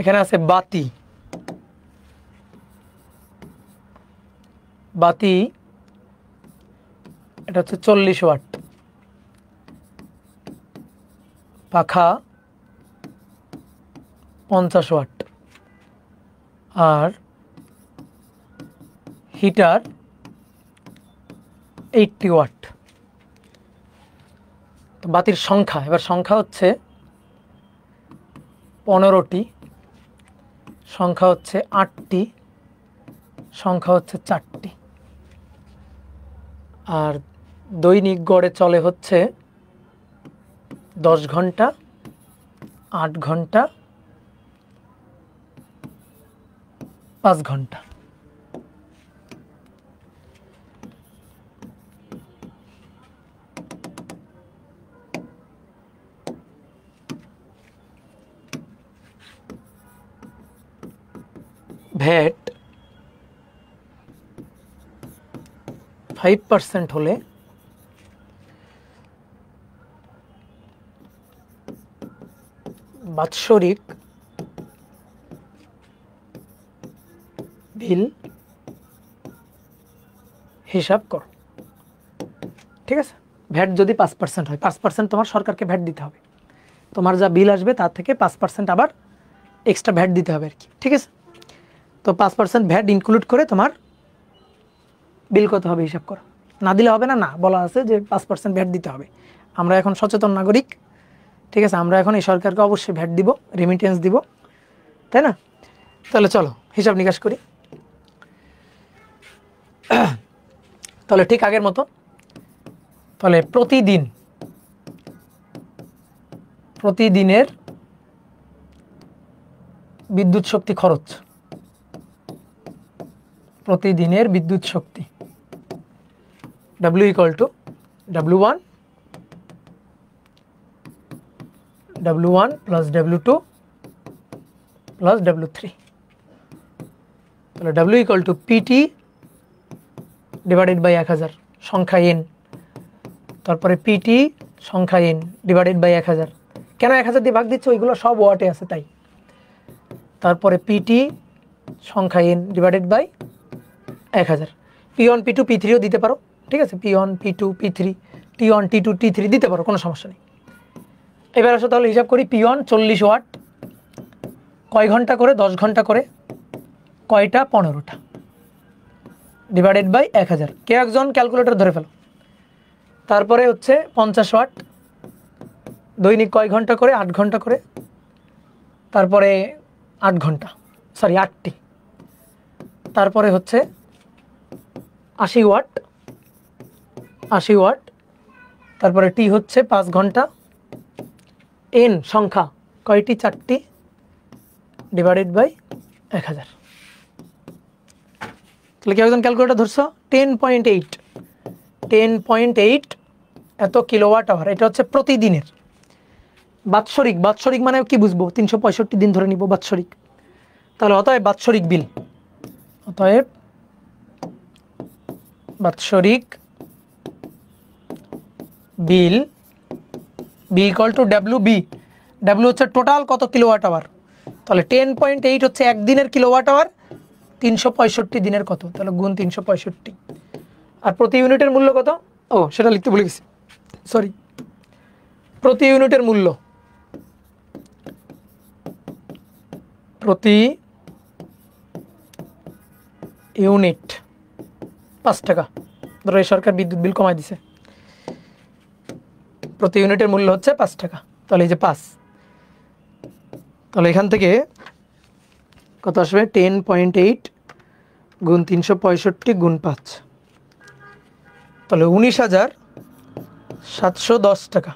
এখানে আছে বাতি, বাতি এটা হচ্ছে 40 ওয়াট, পাখা 50 ওয়াট, আর হিটার 80 ওয়াট। তো বাতির সংখ্যা, এবার সংখ্যা হচ্ছে 15টি, সংখ্যা হচ্ছে 8টি, সংখ্যা হচ্ছে 4টি, আর দৈনিক গড়ে চলে হচ্ছে 10 ঘন্টা, 8 ঘন্টা, 5 ঘন্টা। ভ্যাট 5% হলে বাৎসরিক বিল হিসাব করো। ঠিক আছে, ভ্যাট যদি 5% হয়, 5% তোমার সরকারকে ভ্যাট দিতে হবে। তোমার যা বিল আসবে তার থেকে 5% আবার এক্সট্রা ভ্যাট দিতে হবে আর কি। ঠিক আছে, তো 5% ভ্যাট ইনক্লুড করে তোমার বিল কত হবে হিসাব করো। না দিলে হবে না, না বলা আছে যে 5% ভ্যাট দিতে হবে। আমরা এখন সচেতন নাগরিক, ঠিক আছে, আমরা এখন এই সরকারকে অবশ্যই ভ্যাট দিব, রেমিটেন্স দিব, তাই না? তাহলে চলো হিসাব নিকাশ করি। তাহলে ঠিক আগের মতো, তাহলে প্রতিদিনের বিদ্যুৎ শক্তি খরচ, প্রতিদিনের বিদ্যুৎ শক্তি W = W1 plus W2 plus W3। তাহলে W = PT ডিভাইডেড বাই 1000 সংখ্যা n, তারপরে PT সংখ্যা n ডিভাইডেড বাই 1000। কেন 1000 দিয়ে ভাগ দিচ্ছে? ওইগুলো সব ওয়াটে আছে তাই। তারপরে PT সংখ্যা n divided by 1000। P1 P2 P3ও দিতে পারো, ঠিক আছে, P1 P2 P3 T1 T2 T3 দিতে পারো, কোনো সমস্যা নেই। এবার আসো তাহলে হিসাব করি। P1 40 ওয়াট, কয় ঘন্টা করে? 10 ঘন্টা করে, কয়টা? 15টা, ডিভাইডেড বাই 1000। কেউ একজন ক্যালকুলেটর ধরে ফেলো। তারপরে হচ্ছে 50 ওয়াট, দৈনিক কয় ঘন্টা করে? 8 ঘন্টা করে, তারপরে 8 ঘন্টা, সরি 8টি। তারপরে হচ্ছে 80 ওয়াট, 80 ওয়াট, তারপরে টি হচ্ছে 5 ঘন্টা, এন সংখ্যা কয়টি? 4টি, ডিভাইডেড বাই 1000। তাহলে কেউ একজন ক্যালকুলেটর ধরছো? 10.8 এত কিলোওয়াট আওয়ার। এটা হচ্ছে প্রতিদিনের। বাৎসরিক, বাৎসরিক মানে কি বুঝবো? 365 দিন ধরে নিব বাৎসরিক। তাহলে অতএব বাৎসরিক বিল, অতএব বাৎসরিক বিল B = WB। W হচ্ছে টোটাল কত কিলোওয়াট আওয়ার। তাহলে 10.8 হচ্ছে একদিনের কিলোওয়াট আওয়ার, 365 দিনের কত? তাহলে গুণ 365। আর প্রতি ইউনিটের মূল্য কত? ও সেটা লিখতে ভুলে গেছি, সরি। প্রতি ইউনিটের মূল্য, প্রতি ইউনিট 5 টাকা। ধরো এই সরকার বিদ্যুৎ বিল কমাই দিছে, প্রতি ইউনিটের মূল্য হচ্ছে 5 টাকা। তাহলে এই যে 5, তাহলে এখান থেকে কত আসবে? 10.8 গুণ 365 গুণ 5, তাহলে 19,710 টাকা।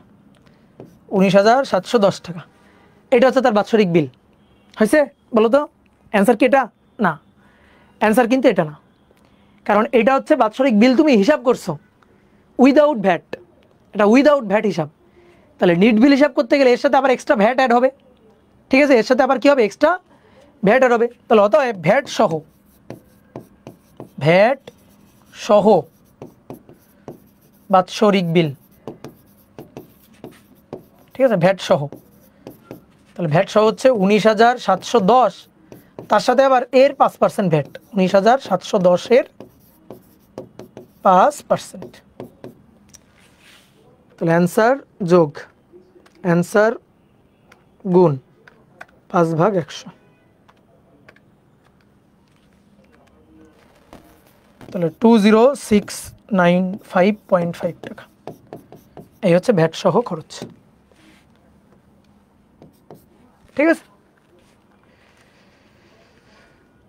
19,710 টাকা, এটা হচ্ছে তার বাৎসরিক বিল। হয়েছে? বলো তো অ্যান্সার কি এটা? না, অ্যান্সার কিন্তু এটা না, কারণ এটা হচ্ছে বাৎসরিক বিল তুমি হিসাব করছো উইদাউট ভ্যাট, এটা উইদাউট ভ্যাট হিসাব। তাহলে নিট বিল হিসাব করতে গেলে এর সাথে আবার এক্সট্রা ভ্যাট অ্যাড হবে, ঠিক আছে, এর সাথে আবার কি হবে? এক্সট্রা ভ্যাট অ্যাড হবে। তাহলে অতএব ভ্যাট সহ বাৎসরিক বিল, ঠিক আছে, ভ্যাট সহ। তাহলে ভ্যাট সহ হচ্ছে 19,710, তার সাথে আবার এর 5% ভ্যাট, 19,710 এর 5%। তাহলে অ্যান্সার যোগ অ্যান্সার গুণ 5/100। তাহলে 20,695.5 টাকা। এই হচ্ছে ভ্যাট সহ খরচ, ঠিক আছে?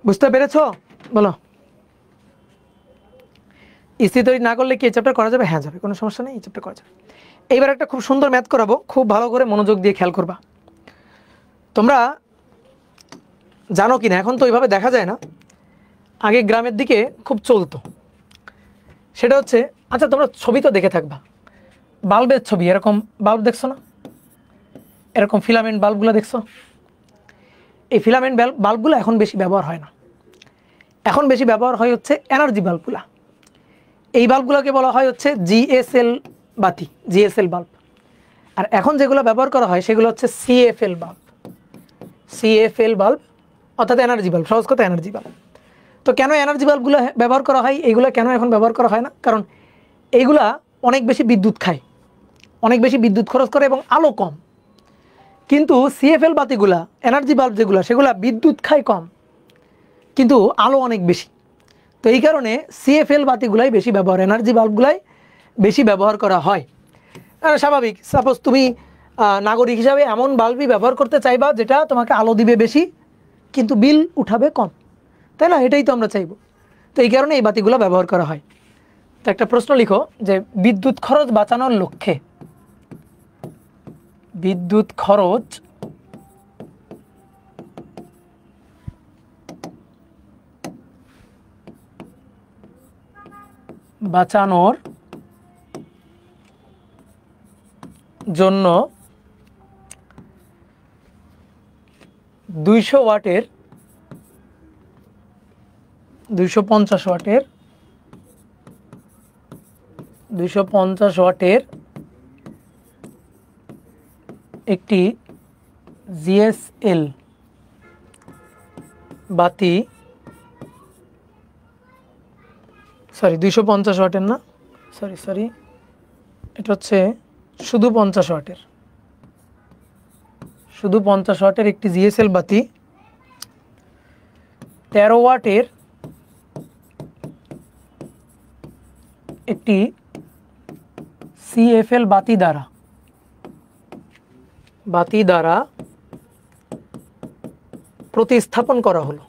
বুঝতে পেরেছো? বলো। স্থির তৈরি না করলে কি এই চ্যাপ্টার করা যাবে? হ্যাঁ যাবে, কোনো সমস্যা নেই, এই চ্যাপ্টার করা যাবে। এইবার একটা খুব সুন্দর ম্যাথ করাবো, খুব ভালো করে মনোযোগ দিয়ে খেয়াল করবা। তোমরা জানো কি না, এখন তো ওইভাবে দেখা যায় না, আগে গ্রামের দিকে খুব চলতো। সেটা হচ্ছে, আচ্ছা তোমরা ছবি তো দেখে থাকবা, বাল্বের ছবি, এরকম বাল্ব দেখছো না? এরকম ফিলামেন্ট বাল্বগুলো দেখছো? এই ফিলামেন্ট বাল্বগুলো এখন বেশি ব্যবহার হয় না, এখন বেশি ব্যবহার হয় হচ্ছে এনার্জি বাল্বগুলা। এই বাল্বগুলোকে বলা হয় হচ্ছে জিএসএল বাতি, জিএসএল বাল্ব। আর এখন যেগুলো ব্যবহার করা হয় সেগুলো হচ্ছে সিএফএল বাল্ব, সিএফএল বাল্ব অর্থাৎ এনার্জি বাল্ব, সহজ কথা এনার্জি বাল্ব। তো কেন এনার্জি বাল্বগুলো ব্যবহার করা হয়, এইগুলো কেন এখন ব্যবহার করা হয় না? কারণ এইগুলা অনেক বেশি বিদ্যুৎ খায়, অনেক বেশি বিদ্যুৎ খরচ করে এবং আলো কম। কিন্তু সিএফএল বাতিগুলা, এনার্জি বাল্ব যেগুলো, সেগুলো বিদ্যুৎ খায় কম কিন্তু আলো অনেক বেশি। তো এই কারণে সিএফএল বাতিগুলাই বেশি ব্যবহার, এনার্জি বাল্বগুলাই বেশি ব্যবহার করা হয়। স্বাভাবিক, সাপোজ তুমি নাগরিক হিসাবে এমন বাল্বই ব্যবহার করতে চাইবা যেটা তোমাকে আলো দিবে বেশি কিন্তু বিল উঠাবে কম, তাই না? এটাই তো আমরা চাইব। তো এই কারণে এই বাতিগুলো ব্যবহার করা হয়। তো একটা প্রশ্ন লিখো যে বিদ্যুৎ খরচ বাঁচানোর লক্ষ্যে, বিদ্যুৎ খরচ বাঁচানোর জন্য 200 ওয়াটের 250 ওয়াটের 250 ওয়াটের একটি জিএসএল বাতি, সরি 250 ওয়াটের না, সরি এটা হচ্ছে শুধু 50 ওয়াটের, শুধু 50 ওয়াটের একটি জিএসএল বাতি 13 ওয়াটের একটি সিএফএল বাতি দ্বারা প্রতিস্থাপন করা হলো,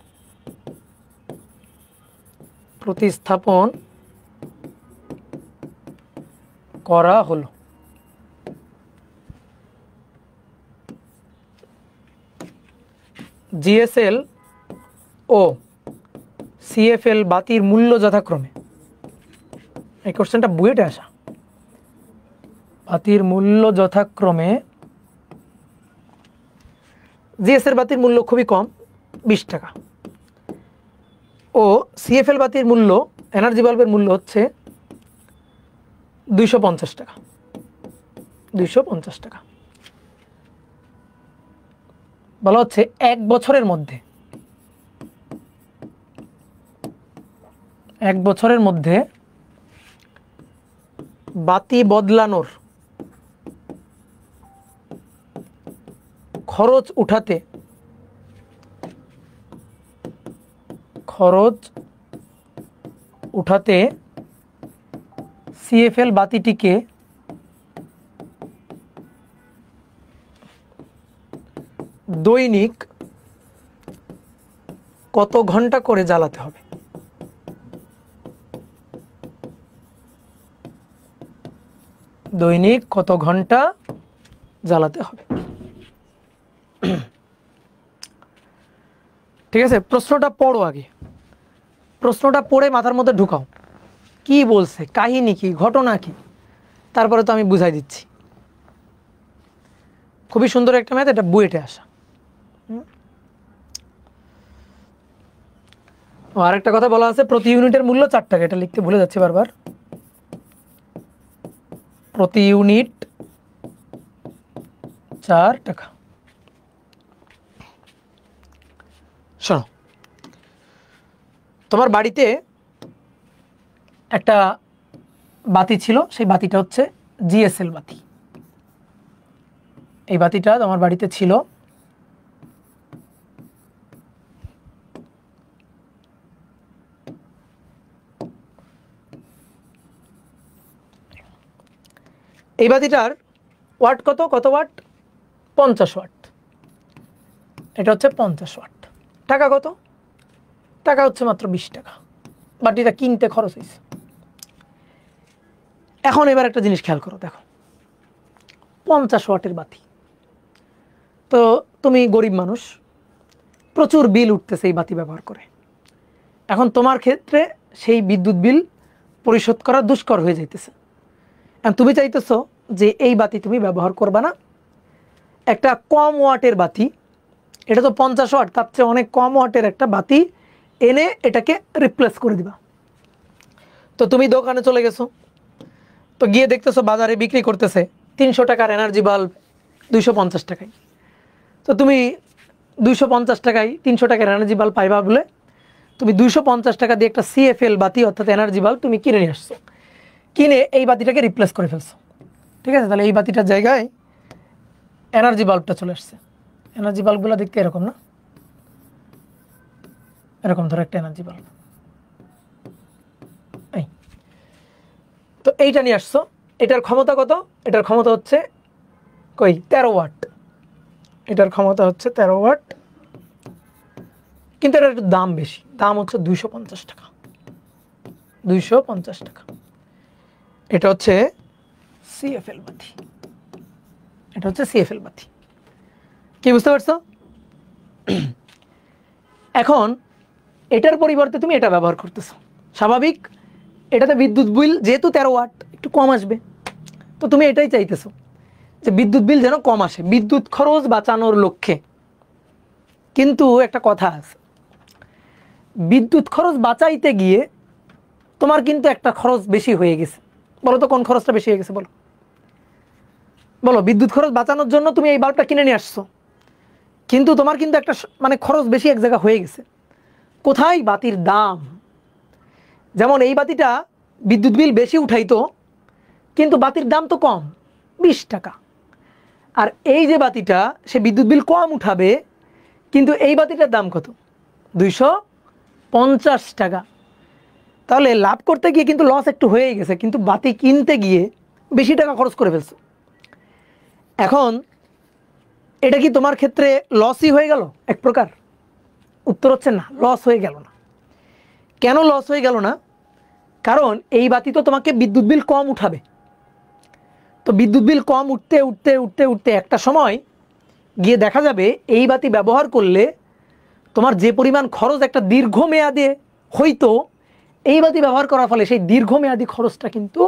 প্রতিস্থাপন করা হলো। জিএসএল ও সিএফএল বাতির মূল্য যথাক্রমে, এই কোশ্চেনটা বুয়েটে আসা, বাতির মূল্য যথাক্রমে, জিএসএল বাতির মূল্য খুবই কম 20 টাকা ও সিএফএল বাতির মূল্য, এনার্জি বাল্বের মূল্য হচ্ছে 250 টাকা, 250 টাকা। বলা হচ্ছে 1 বছরের মধ্যে, 1 বছরের মধ্যে বাতি বদলানোর খরচ উঠাতে সিএফএল বাতিটিকে দৈনিক কত ঘন্টা করে জ্বালাতে হবে? দৈনিক কত ঘন্টা জ্বালাতে হবে? ঠিক আছে, প্রশ্নটা পড়ো আগে, প্রশ্নটা পড়ে মাথার মধ্যে ঢুকাও, কি বলছে, কাহিনী কি, ঘটনা কি, তারপরে তো আমি বুঝাই দিচ্ছি। খুবই সুন্দর একটা ম্যাথ, এটা বুয়েটে আসা। আরেকটা কথা বলা আছে, প্রতি ইউনিটের মূল্য 4 টাকা, এটা লিখতে ভুলে যাচ্ছি বারবার, প্রতি ইউনিট 4 টাকা। শোনো, তোমার বাড়িতে একটা বাতি ছিল, সেই বাতিটা হচ্ছে জিএসএল বাতি। এই বাতিটা তোমার বাড়িতে ছিল, এই বাতিটার ওয়াট কত ওয়াট? 50 ওয়াট। এটা হচ্ছে 50 ওয়াট। টাকা কত? টাকা হচ্ছে মাত্র 20 টাকা। বাতিটা কিনতে খরচ হয়েছে। এখন এবার একটা জিনিস খেয়াল করো, দেখো 50 ওয়াটের বাতি, তো তুমি গরিব মানুষ, প্রচুর বিল উঠতেছে এই বাতি ব্যবহার করে। এখন তোমার ক্ষেত্রে সেই বিদ্যুৎ বিল পরিশোধ করা দুষ্কর হয়ে যাইতেছে। এখন তুমি চাইতেছো যে এই বাতি তুমি ব্যবহার করবা না, একটা কম ওয়াটের বাতি, এটা তো 50 ওয়াট, তার চেয়ে অনেক কম ওয়াটের একটা বাতি এনে এটাকে রিপ্লেস করে দিবা। তো তুমি দোকানে চলে গেছো, তো গিয়ে দেখতেছো বাজারে বিক্রি করতেছে 300 টাকার এনার্জি বাল্ব 250 টাকায়। তো তুমি 250 টাকায় 300 টাকার এনার্জি বাল্ব পাইবা বলে তুমি 250 টাকা দিয়ে একটা CFL বাতি অর্থাৎ এনার্জি বাল্ব তুমি কিনে নিয়ে আসছো, কিনে এই বাতিটাকে রিপ্লেস করে ফেলছো। ঠিক আছে, তাহলে এই বাতিটার জায়গায় এনার্জি বাল্বটা চলে আসছে। এনার্জি বাল্বগুলো দেখতে এরকম না, এরকম ধরো একটা এনার্জি বাল্ব, এই তো এইটা নিয়ে আসছো। এটার ক্ষমতা কত? এটার ক্ষমতা হচ্ছে 13 ওয়াট। এটার ক্ষমতা হচ্ছে 13 ওয়াট, কিন্তু এটার একটু দাম বেশি, দাম হচ্ছে 250 টাকা। 250 টাকা। এটা হচ্ছে CFL বাতি, এটা হচ্ছে CFL বাতি। কি বুঝতে পারছো? এখন এটার পরিবর্তে তুমি এটা ব্যবহার করতেছো, স্বাভাবিক এটাতে বিদ্যুৎ বিল যেহেতু 13 ওয়াট একটু কম আসবে, তো তুমি এটাই চাইতেছো যে বিদ্যুৎ বিল যেন কম আসে, বিদ্যুৎ খরচ বাঁচানোর লক্ষ্যে। কিন্তু একটা কথা আছে, বিদ্যুৎ খরচ বাঁচাইতে গিয়ে তোমার কিন্তু একটা খরচ বেশি হয়ে গেছে। বলো তো কোন খরচটা বেশি হয়ে গেছে? বলো বলো। বিদ্যুৎ খরচ বাঁচানোর জন্য তুমি এই বাল্বটা কিনে নিয়ে আসছো, কিন্তু তোমার কিন্তু একটা মানে খরচ বেশি এক জায়গা হয়ে গেছে। কোথায়? বাতির দাম। যেমন এই বাতিটা বিদ্যুৎ বিল বেশি উঠাইতো, কিন্তু বাতির দাম তো কম, 20 টাকা। আর এই যে বাতিটা সে বিদ্যুৎ বিল কম উঠাবে, কিন্তু এই বাতিটার দাম কত? 250 টাকা। তাহলে লাভ করতে গিয়ে কিন্তু লস একটু হয়েই গেছে, কিন্তু বাতি কিনতে গিয়ে বেশি টাকা খরচ করে ফেলছো। এখন এটা কি তোমার ক্ষেত্রে লসই হয়ে গেল এক প্রকার? উত্তর হচ্ছে না, লস হয়ে গেল না। কেন লস হয়ে গেল না? কারণ এই বাতি তো তোমাকে বিদ্যুৎ বিল কম উঠাবে। তো বিদ্যুৎ বিল কম উঠতে উঠতে উঠতে উঠতে একটা সময় গিয়ে দেখা যাবে এই বাতি ব্যবহার করলে তোমার যে পরিমাণ খরচ একটা দীর্ঘমেয়াদে হইতো, এই বাতি ব্যবহার করার ফলে সেই দীর্ঘমেয়াদী খরচটা কিন্তু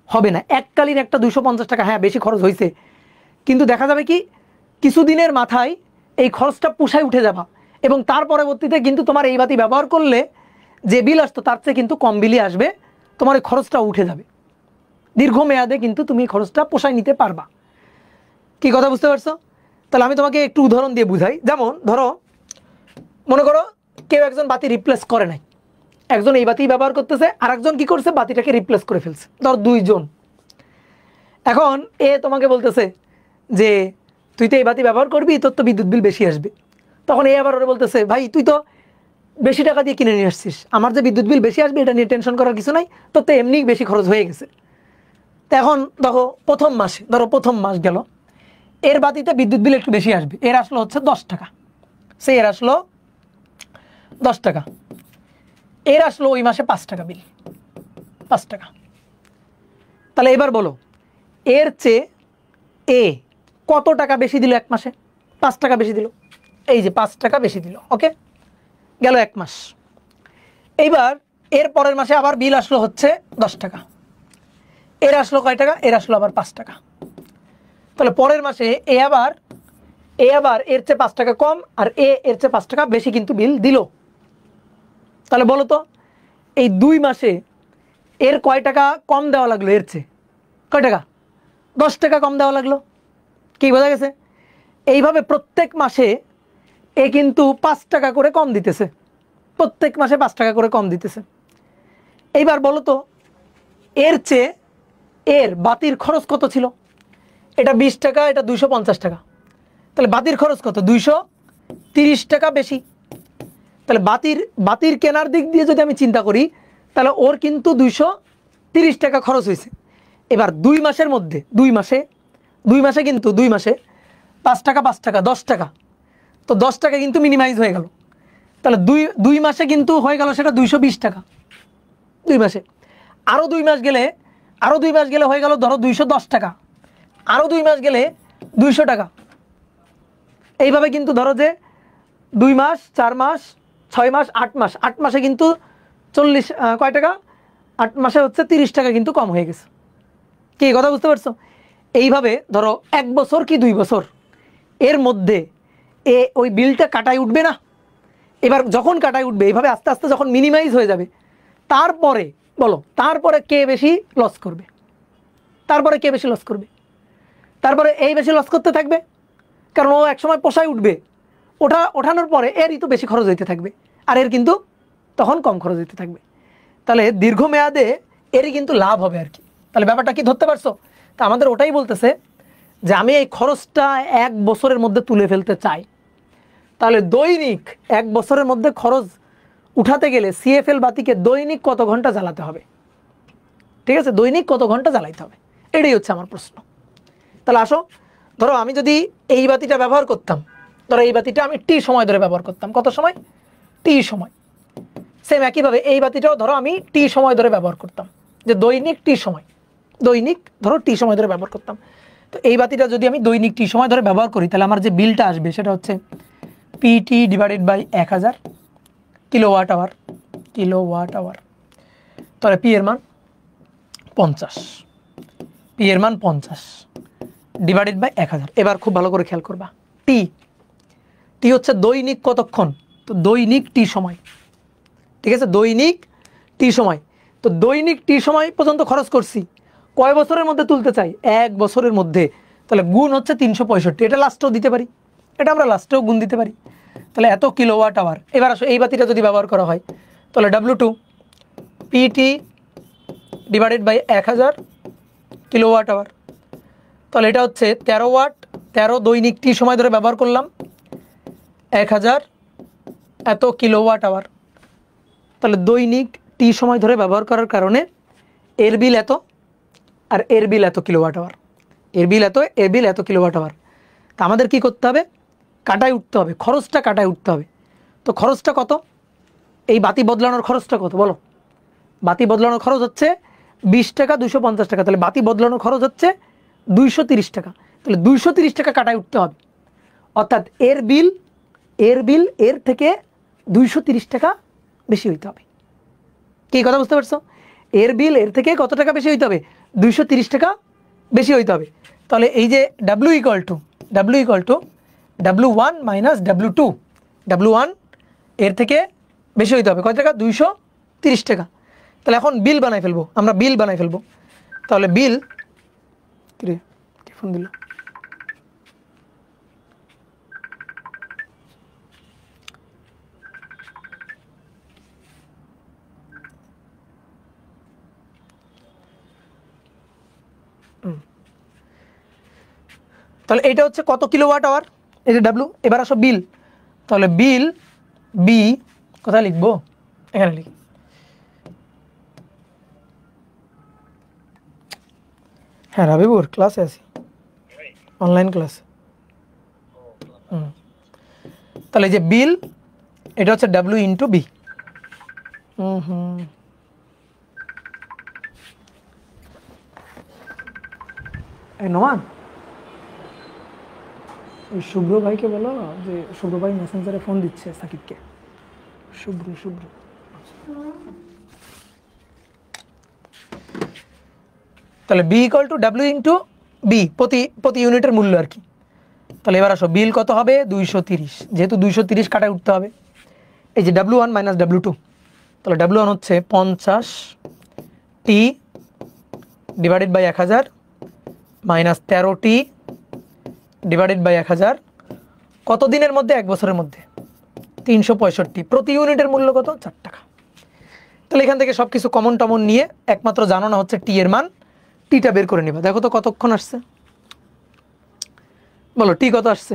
হবে না। এককালীন একটা 250 টাকা হ্যাঁ বেশি খরচ হয়েছে, কিন্তু দেখা যাবে কি কিছুদিনের মাথায় এই খরচটা পুষায় উঠে যাবা, এবং তার পরবর্তীতে কিন্তু তোমার এই বাতি ব্যবহার করলে যে বিল আসতো তার চেয়ে কিন্তু কম বিলই আসবে, তোমার এই খরচটা উঠে যাবে। দীর্ঘমেয়াদে কিন্তু তুমি খরচটা পোষায় নিতে পারবা। কি কথা বুঝতে পারছো? তাহলে আমি তোমাকে একটু উদাহরণ দিয়ে বুঝাই। যেমন ধরো, মনে করো কেউ একজন বাতি রিপ্লেস করে নাই, একজন এই বাতি ব্যবহার করতেছে, আর একজন কি করছে বাতিটাকে রিপ্লেস করে ফেলছে, ধর দুইজন। এখন এ তোমাকে বলতেছে যে তুই তো এই বাতি ব্যবহার করবি, তোর তো বিদ্যুৎ বিল বেশি আসবে। তখন এ আবার ওরা বলতেছে, ভাই তুই তো বেশি টাকা দিয়ে কিনে নিয়ে আসছিস, আমার যে বিদ্যুৎ বিল বেশি আসবে এটা নিয়ে টেনশন করার কিছু নাই, তোর তো এমনি বেশি খরচ হয়ে গেছে। তো এখন দেখো প্রথম মাস গেল, এর বাতিতে বিদ্যুৎ বিল একটু বেশি আসবে, এর আসলো হচ্ছে 10 টাকা, সে এর আসলো 10 টাকা, এর আসলো ওই মাসে 5 টাকা বিল, 5 টাকা। তাহলে এবার বলো এর চেয়ে এ কত টাকা বেশি দিল এক মাসে? 5 টাকা বেশি দিল, এই যে 5 টাকা বেশি দিল। ওকে, গেল এক মাস। এইবার এর পরের মাসে আবার বিল আসলো হচ্ছে 10 টাকা, এর আসলো কয় টাকা? এর আসলো আবার 5 টাকা। তাহলে পরের মাসে এ আবার এর চেয়ে 5 টাকা কম, আর এর চেয়ে 5 টাকা বেশি কিন্তু বিল দিল। তাহলে বলো তো এই 2 মাসে এর কয় টাকা কম দেওয়া লাগলো? এর চেয়ে কয় টাকা? 10 টাকা কম দেওয়া লাগলো। কি বোঝা গেছে? এইভাবে প্রত্যেক মাসে এ কিন্তু 5 টাকা করে কম দিতেছে, প্রত্যেক মাসে 5 টাকা করে কম দিতেছে। এইবার বলো তো এর চেয়ে এর বাতির খরচ কত ছিল? এটা 20 টাকা, এটা 250 টাকা। তাহলে বাতির খরচ কত? 230 টাকা বেশি। তাহলে বাতির কেনার দিক দিয়ে যদি আমি চিন্তা করি, তাহলে ওর কিন্তু 230 টাকা খরচ হয়েছে। এবার 2 মাসের মধ্যে 2 মাসে কিন্তু 2 মাসে 5 টাকা 5 টাকা 10 টাকা, তো 10 টাকা কিন্তু মিনিমাইজ হয়ে গেল। তাহলে 2 মাসে কিন্তু হয়ে গেল সেটা 220 টাকা 2 মাসে। আরও 2 মাস গেলে আরও 2 মাস গেলে হয়ে গেল ধরো 210 টাকা, আরও 2 মাস গেলে 200 টাকা। এইভাবে কিন্তু ধরো যে 2 মাস, 4 মাস, 6 মাস, 8 মাস, 8 মাসে কিন্তু 40 কয় টাকা, 8 মাসে হচ্ছে 30 টাকা কিন্তু কম হয়ে গেছে। কি কথা বুঝতে পারছো? এইভাবে ধরো 1 বছর কি 2 বছর এর মধ্যে ওই বিলটা কাটায় উঠবে না। এবার যখন কাটায় উঠবে এইভাবে আস্তে আস্তে যখন মিনিমাইজ হয়ে যাবে, তারপরে বলো তারপরে কে বেশি লস করবে? তারপরে কে বেশি লস করবে? তারপরে এই বেশি লস করতে থাকবে, কারণ ও একসময় পোষায় উঠবে, ওঠানোর পরে এরই তো বেশি খরচ হইতে থাকবে, আর এর কিন্তু তখন কম খরচ হইতে থাকবে। তাহলে দীর্ঘমেয়াদে এরই কিন্তু লাভ হবে আর কি। তাহলে ব্যাপারটা কি ধরতে পারছো? তা আমাদের ওটাই বলতেছে যে আমি এই খরচটা 1 বছরের মধ্যে তুলে ফেলতে চাই। তাহলে দৈনিক 1 বছরের মধ্যে খরচ উঠাতে গেলে সিএফএল বাতিকে দৈনিক কত ঘন্টা জ্বালাতে হবে? ঠিক আছে, দৈনিক কত ঘন্টা জ্বালাইতে হবে, এটাই হচ্ছে আমার প্রশ্ন। তাহলে আসো, ধরো আমি যদি এই বাতিটা ব্যবহার করতাম, ধরো এই বাতিটা আমি টি সময় ধরে ব্যবহার করতাম, কত সময়? টি সময়। সেম একইভাবে এই বাতিটাও ধরো আমি টি সময় ধরে ব্যবহার করতাম, যে দৈনিক টি সময়, দৈনিক ধরো টি সময় ধরে ব্যবহার করতাম। তো এই বাতিটা যদি আমি দৈনিক টি সময় ধরে ব্যবহার করি, তাহলে আমার যে বিলটা আসবে সেটা হচ্ছে PT divided by 1000 kilowatt hour, kilowatt hour. তাহলে পি এর মান 50, পি এর মান 50 ডিভাইডেড বাই 1000। এবার খুব ভালো করে খেয়াল করবা, টি, টি হচ্ছে দৈনিক কতক্ষণ? তো দৈনিক টি সময়, ঠিক আছে, দৈনিক টি সময়। তো দৈনিক টি সময় পর্যন্ত খরচ করছি, কয় বছরের মধ্যে তুলতে চাই? 1 বছরের মধ্যে। তাহলে গুণ হচ্ছে 365, এটা লাস্টেও দিতে পারি, এটা আমরা লাস্টেও গুণ দিতে পারি। তাহলে এত কিলোওয়াট আওয়ার। এবার আসো এই বাতিটা যদি ব্যবহার করা হয়, তাহলে W2 PT divided by 1000 kilowatt hour. তাহলে এটা হচ্ছে 13 ওয়াট, 13 দৈনিক টি সময় ধরে ব্যবহার করলাম, 1000 এত কিলোওয়াট আওয়ার। তাহলে দৈনিক টি সময় ধরে ব্যবহার করার কারণে এর বিল এত, আর এর বিল এত কিলোওয়াট আওয়ার, এর বিল এত, এর বিল এত কিলোওয়াট আওয়ার। তা আমাদের কি করতে হবে? কাটায় উঠতে হবে, খরচটা কাটায় উঠতে হবে। তো খরচটা কত? এই বাতি বদলানোর খরচটা কত বলো? বাতি বদলানোর খরচ হচ্ছে 20 টাকা, 250 টাকা। তাহলে বাতি বদলানোর খরচ হচ্ছে 230 টাকা। তাহলে 230 টাকা কাটায় উঠতে হবে, অর্থাৎ এর বিল, এর বিল এর থেকে 230 টাকা বেশি হইতে হবে। কি কথা বুঝতে পারছো? এর বিল এর থেকে কত টাকা বেশি হইতে হবে? 230 টাকা বেশি হইতে হবে। তাহলে এই যে W equal two W1 minus W2, W1 এর থেকে বেশি হইতে হবে কত টাকা? 230 টাকা। তাহলে এখন বিল বানাই ফেলবো, আমরা বিল বানাই ফেলবো। তাহলে বিল, কি ফোন দিল? তাহলে এটা হচ্ছে কত কিলোওয়াট আওয়ার, এই যে ডাব্লু। এবার আসো বিল, তাহলে বিল বি কোথায় লিখবো? এখানে লিখি। হ্যাঁ রাবিবুর ক্লাসে আছি, অনলাইন ক্লাসে। তাহলে এই যে বিল, এটা হচ্ছে ডাব্লিউ ইন্টু বি। নোমান, ওই শুভ্র ভাইকে বলো যে শুভ্র ভাই মেসেঞ্জারে ফোন দিচ্ছে সাকিবকে। শুভ্র তাহলে B equal to W into B, প্রতি ইউনিটের মূল্য আর কি। তাহলে এবার আসো বিল কত হবে? 230, যেহেতু 230 কাটায় উঠতে হবে। এই যে W1 মাইনাস W2, তাহলে W1 হচ্ছে 50 T divided by 1000 minus 13 T divided by 1000। কত দিনের মধ্যে? 1 বছরের মধ্যে। 365, প্রতি ইউনিটের মূল্য কত? 4 টাকা। তাহলে এখান থেকে সব কিছু কমন টমন নিয়ে একমাত্র জানো না হচ্ছে টি এর মান, টিটা বের করে নিবা। দেখো তো কতক্ষণ আসছে, বলো টি কত আসছে?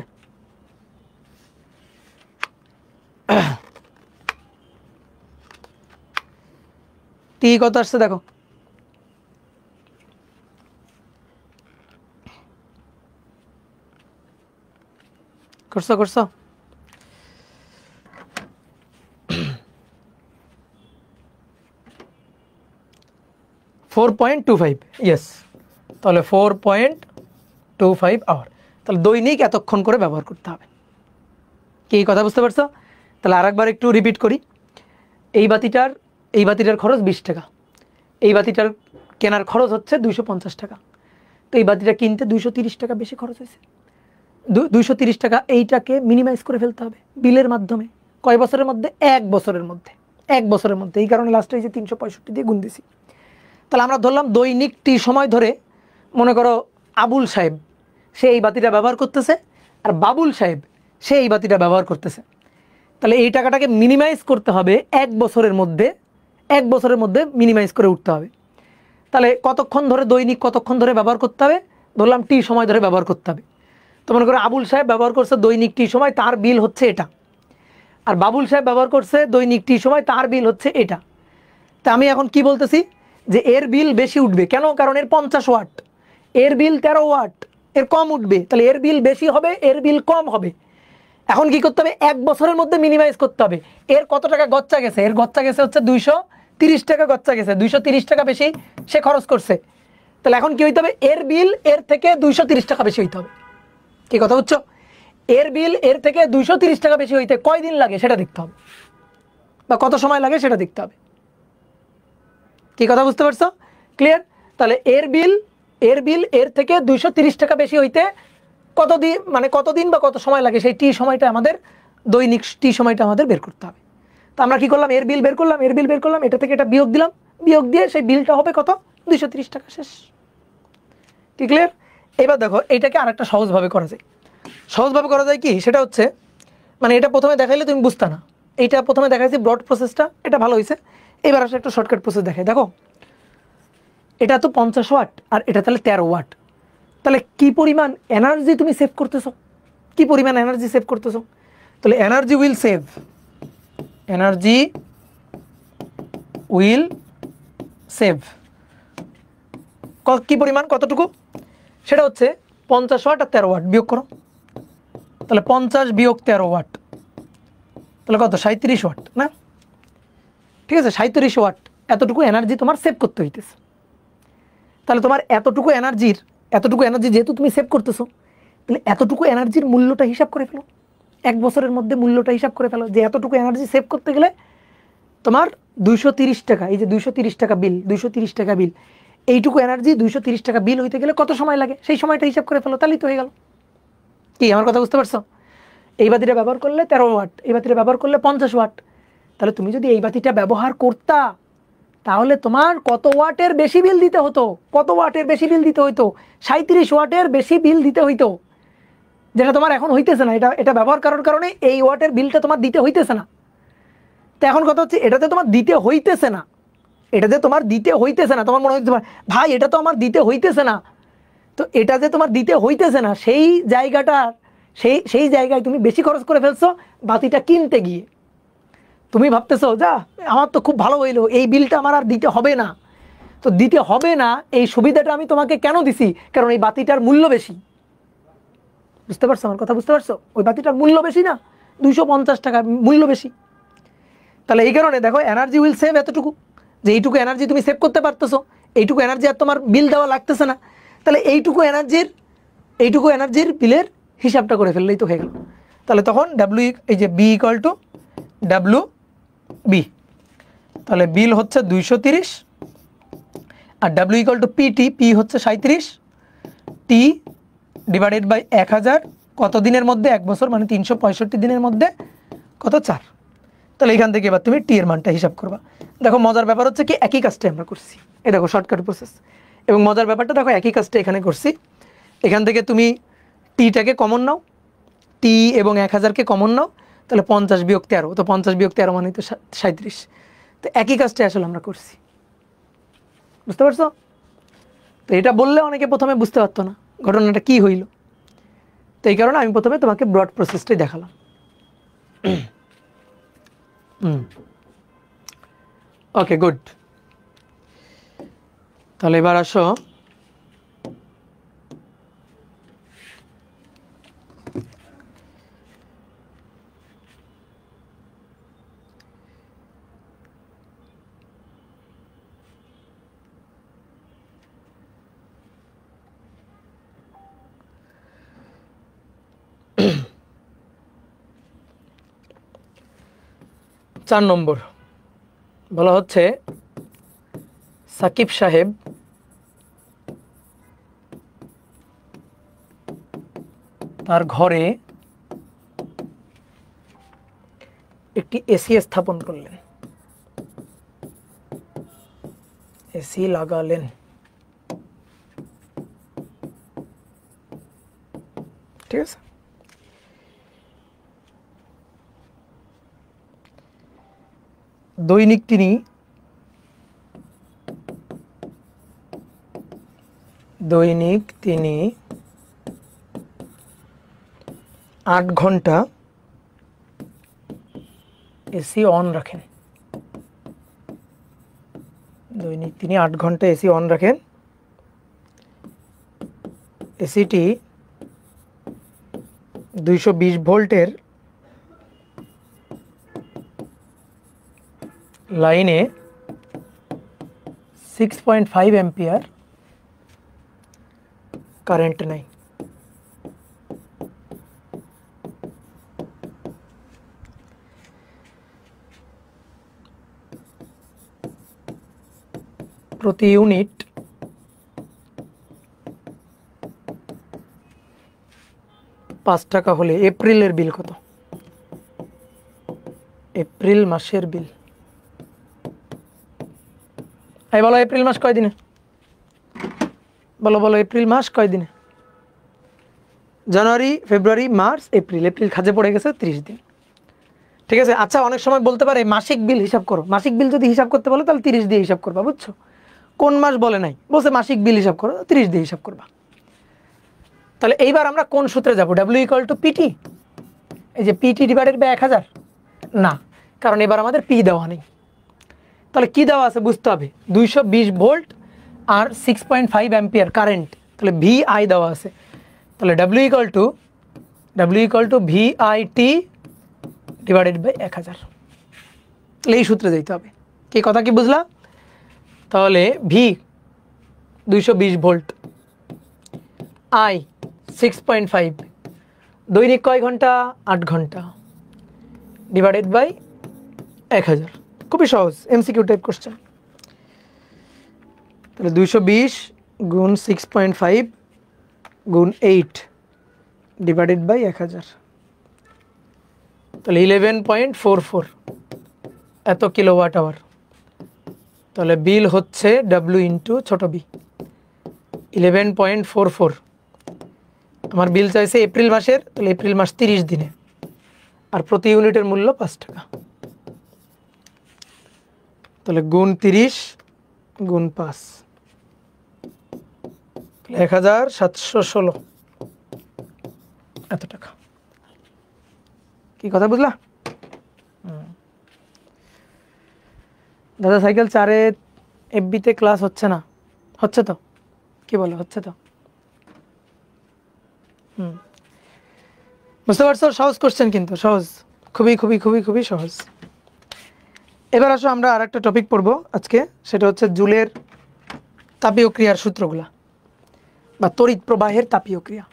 টি কত আসছে দেখো। করছো 4 4.25, ইয়েস। তাহলে 4.25 আওয়ার। তাহলে দৈনিক এতক্ষণ করে ব্যবহার করতে হবে। কি কথা বুঝতে পারছো? তাহলে আরেকবার একটু রিপিট করি। এই বাতিটার খরচ 20 টাকা, এই বাতিটার কেনার খরচ হচ্ছে 250 টাকা। তো এই বাতিটা কিনতে 230 টাকা বেশি খরচ হয়েছে। 230 টাকা এইটাকে মিনিমাইজ করে ফেলতে হবে বিলের মাধ্যমে। কয় বছরের মধ্যে? 1 বছরের মধ্যে। 1 বছরের মধ্যে। এই কারণে লাস্টে এই যে 365 দিয়ে গুণ দিছি। তাহলে আমরা ধরলাম দৈনিক টি সময় ধরে, মনে করো আবুল সাহেব সে এই বাতিটা ব্যবহার করতেছে, আর বাবুল সাহেব সে এই বাতিটা ব্যবহার করতেছে। তাহলে এই টাকাটাকে মিনিমাইজ করতে হবে 1 বছরের মধ্যে। 1 বছরের মধ্যে মিনিমাইজ করে উঠতে হবে। তাহলে কতক্ষণ ধরে, দৈনিক কতক্ষণ ধরে ব্যবহার করতে হবে? ধরলাম টি সময় ধরে ব্যবহার করতে হবে। তো মনে করো আবুল সাহেব ব্যবহার করছে দৈনিক টি সময়, তার বিল হচ্ছে এটা। আর বাবুল সাহেব ব্যবহার করছে দৈনিক টি সময়, তার বিল হচ্ছে এটা। তা আমি এখন কি বলতেছি যে এর বিল বেশি উঠবে। কেন? কারণ এর 50 ওয়াট, এর বিল 13 ওয়াট, এর কম উঠবে। তাহলে এর বিল বেশি হবে, এর বিল কম হবে। এখন কি করতে হবে? 1 বছরের মধ্যে মিনিমাইজ করতে হবে। এর কত টাকা গচ্চা গেছে? এর গচ্চা গেছে হচ্ছে 230 টাকা গচ্চা গেছে। 230 টাকা বেশি সে খরচ করছে। তাহলে এখন কি হইতে হবে? এর বিল এর থেকে 230 টাকা বেশি হইতে হবে। কি কথা বুঝছো? এর বিল এর থেকে 230 টাকা বেশি হইতে কয়দিন লাগে সেটা দেখতে হবে, বা কত সময় লাগে সেটা দেখতে হবে। কি কথা বুঝতে পারছো? ক্লিয়ার? তাহলে এর বিল এর থেকে 230 টাকা বেশি হইতে কতদিন, মানে কতদিন বা কত সময় লাগে, সেই টি সময়টা আমাদের, দৈনিক টি সময়টা আমাদের বের করতে হবে। তো আমরা কি করলাম? এর বিল বের করলাম, এটা থেকে এটা বিয়োগ দিলাম, বিয়োগ দিয়ে সেই বিলটা হবে কত? 230 টাকা। শেষ। কি ক্লিয়ার? এবার দেখো এইটাকে আরেকটা সহজভাবে করা যায়। সহজভাবে করা যায় কি? সেটা হচ্ছে, মানে এটা প্রথমে দেখাইলে তুমি বুঝতা না। এইটা প্রথমে দেখাইছি ব্রড প্রসেসটা, এটা ভালো হয়েছে। এবার আসলে একটা শর্টকাট প্রসেস দেখাই। দেখো এটা তো 50 ওয়াট, আর এটা তাহলে 13 ওয়াট। তাহলে কি পরিমাণ এনার্জি তুমি সেভ করতেছো? কি পরিমাণ এনার্জি সেভ করতেছো? তাহলে এনার্জি উইল সেভ কি পরিমাণ, কতটুকু? সেটা হচ্ছে 50 ওয়াট আর 13 ওয়াট বিয়োগ করো। তাহলে 50 বিয়োগ 13 ওয়াট, তাহলে কত? 37 ওয়াট না? ঠিক আছে, 37 ওয়াট এতটুকু এনার্জি তোমার সেভ করতে হইতেছে। তাহলে তোমার এতটুকু এনার্জি যেহেতু তুমি সেভ করতেছো, তাহলে এতটুকু এনার্জির মূল্যটা হিসাব করে ফেলো। 1 বছরের মধ্যে মূল্যটা হিসাব করে ফেলো যে এতটুকু এনার্জি সেভ করতে গেলে তোমার 230 টাকা, এই যে 230 টাকা বিল, 230 টাকা বিল, এইটুকু এনার্জি 230 টাকা বিল হইতে গেলে কত সময় লাগে সেই সময়টা হিসাব করে ফেলো, তাহলেই তো হয়ে গেল। কি আমার কথা বুঝতে পারছো? এই বাতিটা ব্যবহার করলে 13 ওয়াট, এই বাতিটা ব্যবহার করলে 50 ওয়াট। তাহলে তুমি যদি এই বাতিটা ব্যবহার করতা, তাহলে তোমার কত ওয়াটের বেশি বিল দিতে হতো? কত ওয়াটের বেশি বিল দিতে হইতো? 37 ওয়াটের বেশি বিল দিতে হইতো, যেটা তোমার এখন হইতেছে না। এটা ব্যবহার করার কারণে এই ওয়াটের বিলটা তোমার দিতে হইতেছে না। তো এখন কথা হচ্ছে এটাতে তোমার দিতে হইতেছে না, তোমার মনে হচ্ছে ভাই এটা তো আমার দিতে হইতেছে না। তো এটা যে তোমার দিতে হইতেছে না, সেই জায়গায় তুমি বেশি খরচ করে ফেলছো বাতিটা কিনতে গিয়ে। তুমি ভাবতেছো যা আমার তো খুব ভালো হইলো, এই বিলটা আমার আর দিতে হবে না। তো দিতে হবে না এই সুবিধাটা আমি তোমাকে কেন দিছি? কারণ এই বাতিটার মূল্য বেশি। বুঝতে পারছো আমার কথা? বুঝতে পারছো? ওই বাতিটার মূল্য বেশি না, 250 টাকা মূল্য বেশি। তাহলে এই কারণে দেখো এনার্জি উইল সেভ এতটুকু, যে এইটুকু এনার্জি তুমি সেভ করতে পারতেছো, এইটুকু এনার্জি আর তোমার বিল দেওয়া লাগতেছে না। তাহলে এইটুকু এনার্জির বিলের হিসাবটা করে ফেললেই তো হয়ে গেল। তাহলে তখন এই যে B equal to W B, তাহলে বিল হচ্ছে 230 আর W equal to PT, P হচ্ছে 37, টি ডিভাইডেড বাই 1000 কত দিনের মধ্যে? 1 বছর, মানে 365 দিনের মধ্যে কত? 4। তাহলে এখান থেকে এবার তুমি টি এর মানটা হিসাব করবা। দেখো মজার ব্যাপার হচ্ছে কি একই কাজটা আমরা করছি, এই দেখো শর্টকাট প্রসেস। এবং মজার ব্যাপারটা দেখো একই কাজটা এখানে করছি। এখান থেকে তুমি টিটাকে কমন নাও, টি এবং 1000কে কমন নাও, তাহলে 50 বিয়োগ 13, তো 50 বিয়োগ 13 মানে তো 37। তো একই কাজটা আসলে আমরা করছি। বুঝতে পারছো? তো এটা বললে অনেকে প্রথমে বুঝতে পারতো না ঘটনাটা কি হইল। তো এই কারণে আমি প্রথমে তোমাকে ব্রড প্রসেসটাই দেখালাম। Okay good. তাহলে এবার আসো 4 নম্বর বলা হচ্ছে সাকিব সাহেব তার ঘরে একটি এসি স্থাপন করলেন, এসি লাগালেন। ঠিক আছে, দৈনিক তিনি 8 ঘন্টা এসি অন রাখেন। দৈনিক তিনি 8 ঘন্টা এসি অন রাখেন। এসিটি 220 ভোল্টের লাইনে 6.5 অ্যাম্পিয়ার কারেন্ট নেয়। প্রতি ইউনিট 5 টাকা হলে এপ্রিলের বিল কত? এপ্রিল মাসের বিল। এই বলো এপ্রিল মাস কয় দিনে? বলো বলো এপ্রিল মাস কয় দিনে? জানুয়ারি, ফেব্রুয়ারি, মার্চ, এপ্রিল। এপ্রিল খাজে পড়ে গেছে 30 দিন। ঠিক আছে। আচ্ছা, অনেক সময় বলতে পারে মাসিক বিল হিসাব করো। মাসিক বিল যদি হিসাব করতে বলো তাহলে 30 দিয়ে হিসাব করবা, বুঝছো? কোন মাস বলে নাই, বলছে মাসিক বিল হিসাব করো, 30 দিয়ে হিসাব করবা। তাহলে এইবার আমরা কোন সূত্রে যাব? W = PT। এই যে PT / 1000 না, কারণ এবার আমাদের P দেওয়া নেই। তাহলে কি দেওয়া আছে বুঝতে হবে। 220 ভোল্ট আর 6.5 অ্যাম্পিয়ার কারেন্ট, তাহলে VI দেওয়া আছে। তাহলে W = VIT / 1000। তাহলে এই সূত্রে দিতে হবে। কি কথা কি বুঝলা? তাহলে V 220 ভোল্ট, I 6.5, দৈনিক কয় ঘন্টা? 8 ঘন্টা, / 1000। খুবই সহজ, MCQ টাইপ কোশ্চেন। তাহলে 220 গুণ 6.5 গুণ 8 / 1000, তাহলে 11.44 এত কিলোওয়াট আওয়ার। তাহলে বিল হচ্ছে W × ছোট b 11.44। আমার বিল চাইছে এপ্রিল মাসের, তাহলে এপ্রিল মাস 30 দিনে, আর প্রতি ইউনিটের মূল্য 5 টাকা। তাহলে গুণ 30 গুণ 5, 1716 এত টাকা। কি কথা বুঝলা? দাদা সাইকেল 4-এ FB-তে ক্লাস হচ্ছে না? হচ্ছে তো? কি বলো, হচ্ছে তো? বুঝতে পারছো? সহজ কোশ্চেন, কিন্তু সহজ, খুবই খুবই খুবই খুবই সহজ। এবার আসো আমরা আর একটা টপিক পড়বো আজকে, সেটা হচ্ছে জুলের তাপীয় ক্রিয়ার সূত্রগুলা বা তড়িৎ প্রবাহের তাপীয় ক্রিয়া।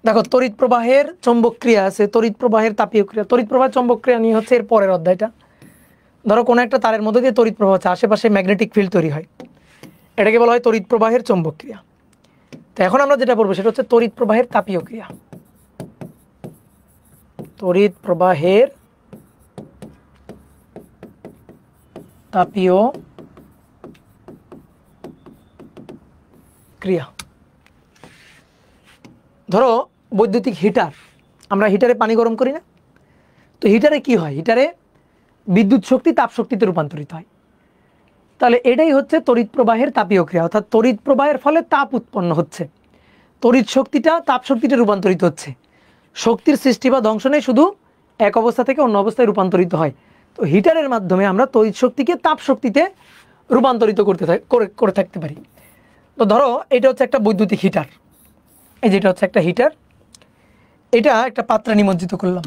দেখো, তড়িৎ প্রবাহের চৌম্বক ক্রিয়া আছে, তড়িৎ প্রবাহের তাপীয় ক্রিয়া। তড়িৎ প্রবাহ চৌম্বক ক্রিয়া নিয়ে হচ্ছে এর পরের অধ্যায়টা। ধরো কোনো একটা তারের মধ্যে দিয়ে তড়িৎ প্রবাহ হচ্ছে, আশেপাশে ম্যাগনেটিক ফিল্ড তৈরি হয়, এটাকে বলা হয় তড়িৎ প্রবাহের চৌম্বক ক্রিয়া। তো এখন আমরা যেটা পড়বো সেটা হচ্ছে তড়িৎ প্রবাহের তাপীয় ক্রিয়া। তড়িৎ প্রবাহের তাপীয় ক্রিয়া। ধরো বৈদ্যুতিক হিটার, আমরা হিটারে পানি গরম করি না? তো হিটারে কি হয়? হিটারে বিদ্যুৎ শক্তি তাপ শক্তিতে রূপান্তরিত হয়। তাহলে এটাই হচ্ছে তড়িৎ প্রবাহের তাপীয় ক্রিয়া, অর্থাৎ তড়িৎ প্রবাহের ফলে তাপ উৎপন্ন হচ্ছে, তড়িৎ শক্তিটা তাপ শক্তিতে রূপান্তরিত হচ্ছে। শক্তির সৃষ্টি বা ধ্বংস নেই, শুধু এক অবস্থা থেকে অন্য অবস্থায় রূপান্তরিত হয়। তো হিটারের মাধ্যমে আমরা তড়িৎ শক্তিকে তাপ শক্তিতে রূপান্তরিত করে থাকতে পারি। তো ধরো এটা হচ্ছে একটা বৈদ্যুতিক হিটার, এই যেটা হচ্ছে একটা হিটার, এটা একটা পাত্রে নিমজ্জিত করলাম।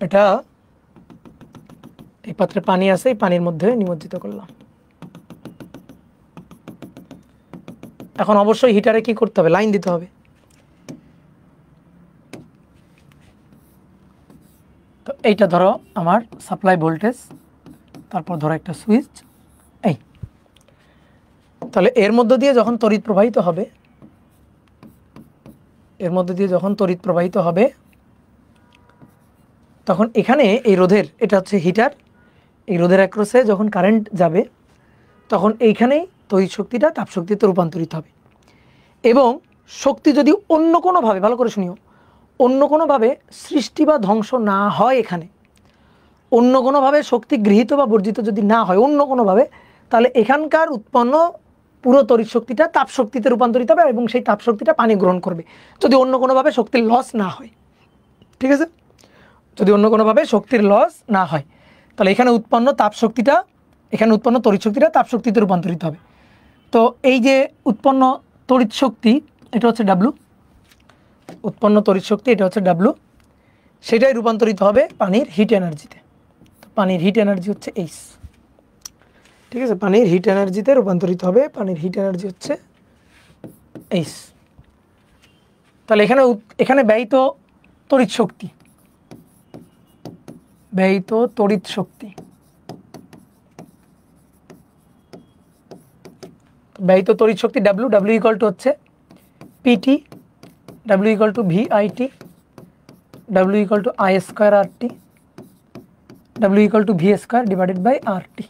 এটা এই পাত্রে পানি আছে, এই পানির মধ্যে নিমজ্জিত করলাম। এখন অবশ্যই হিটারে কি করতে হবে? লাইন দিতে হবে। এইটা ধরো আমার সাপ্লাই ভোল্টেজ, তারপর ধরো একটা সুইচ, এই তাহলে এর মধ্য দিয়ে যখন তড়িৎ প্রবাহিত হবে, এর মধ্যে দিয়ে যখন তড়িৎ প্রবাহিত হবে তখন এখানে এই রোধের, এটা হচ্ছে হিটার, এই রোধের অ্যাক্রসে যখন কারেন্ট যাবে তখন এইখানেই তড়িৎ শক্তিটা তাপশক্তিতে রূপান্তরিত হবে। এবং শক্তি যদি অন্য কোনোভাবে, ভালো করে শুনিও, অন্য কোনোভাবে সৃষ্টি বা ধ্বংস না হয়, এখানে অন্য কোনোভাবে শক্তি গৃহীত বা বর্জিত যদি না হয় অন্য কোনোভাবে, তাহলে এখানকার উৎপন্ন পুরো তড়িৎ শক্তিটা তাপশক্তিতে রূপান্তরিত হবে এবং সেই তাপশক্তিটা পানি গ্রহণ করবে, যদি অন্য কোনোভাবে শক্তির লস না হয়। ঠিক আছে, যদি অন্য কোনোভাবে শক্তির লস না হয় তাহলে এখানে উৎপন্ন তাপশক্তিটা, এখানে উৎপন্ন তড়িৎ শক্তিটা তাপশক্তিতে রূপান্তরিত হবে। তো এই যে উৎপন্ন তড়িৎ শক্তি, এটা হচ্ছে ডাব্লু, উৎপন্ন তড়িৎ শক্তি এটা হচ্ছে ডাব্লু, সেটাই রূপান্তরিত হবে পানির হিট এনার্জিতে। তো পানির হিট এনার্জি হচ্ছে এইচ। ঠিক আছে, পানির হিট এনার্জিতে রূপান্তরিত হবে, পানির হিট এনার্জি হচ্ছে এইচ। তাহলে এখানে ব্যয়িত তড়িৎ শক্তি, ব্যয়িত তড়িৎ শক্তি, ব্যয়িত তড়িৎ শক্তি ডাব্লু, ডাব্লু ইকুয়াল টু হচ্ছে PT, W equal to VIT, W equal to I square R T, W equal to V square divided by R T.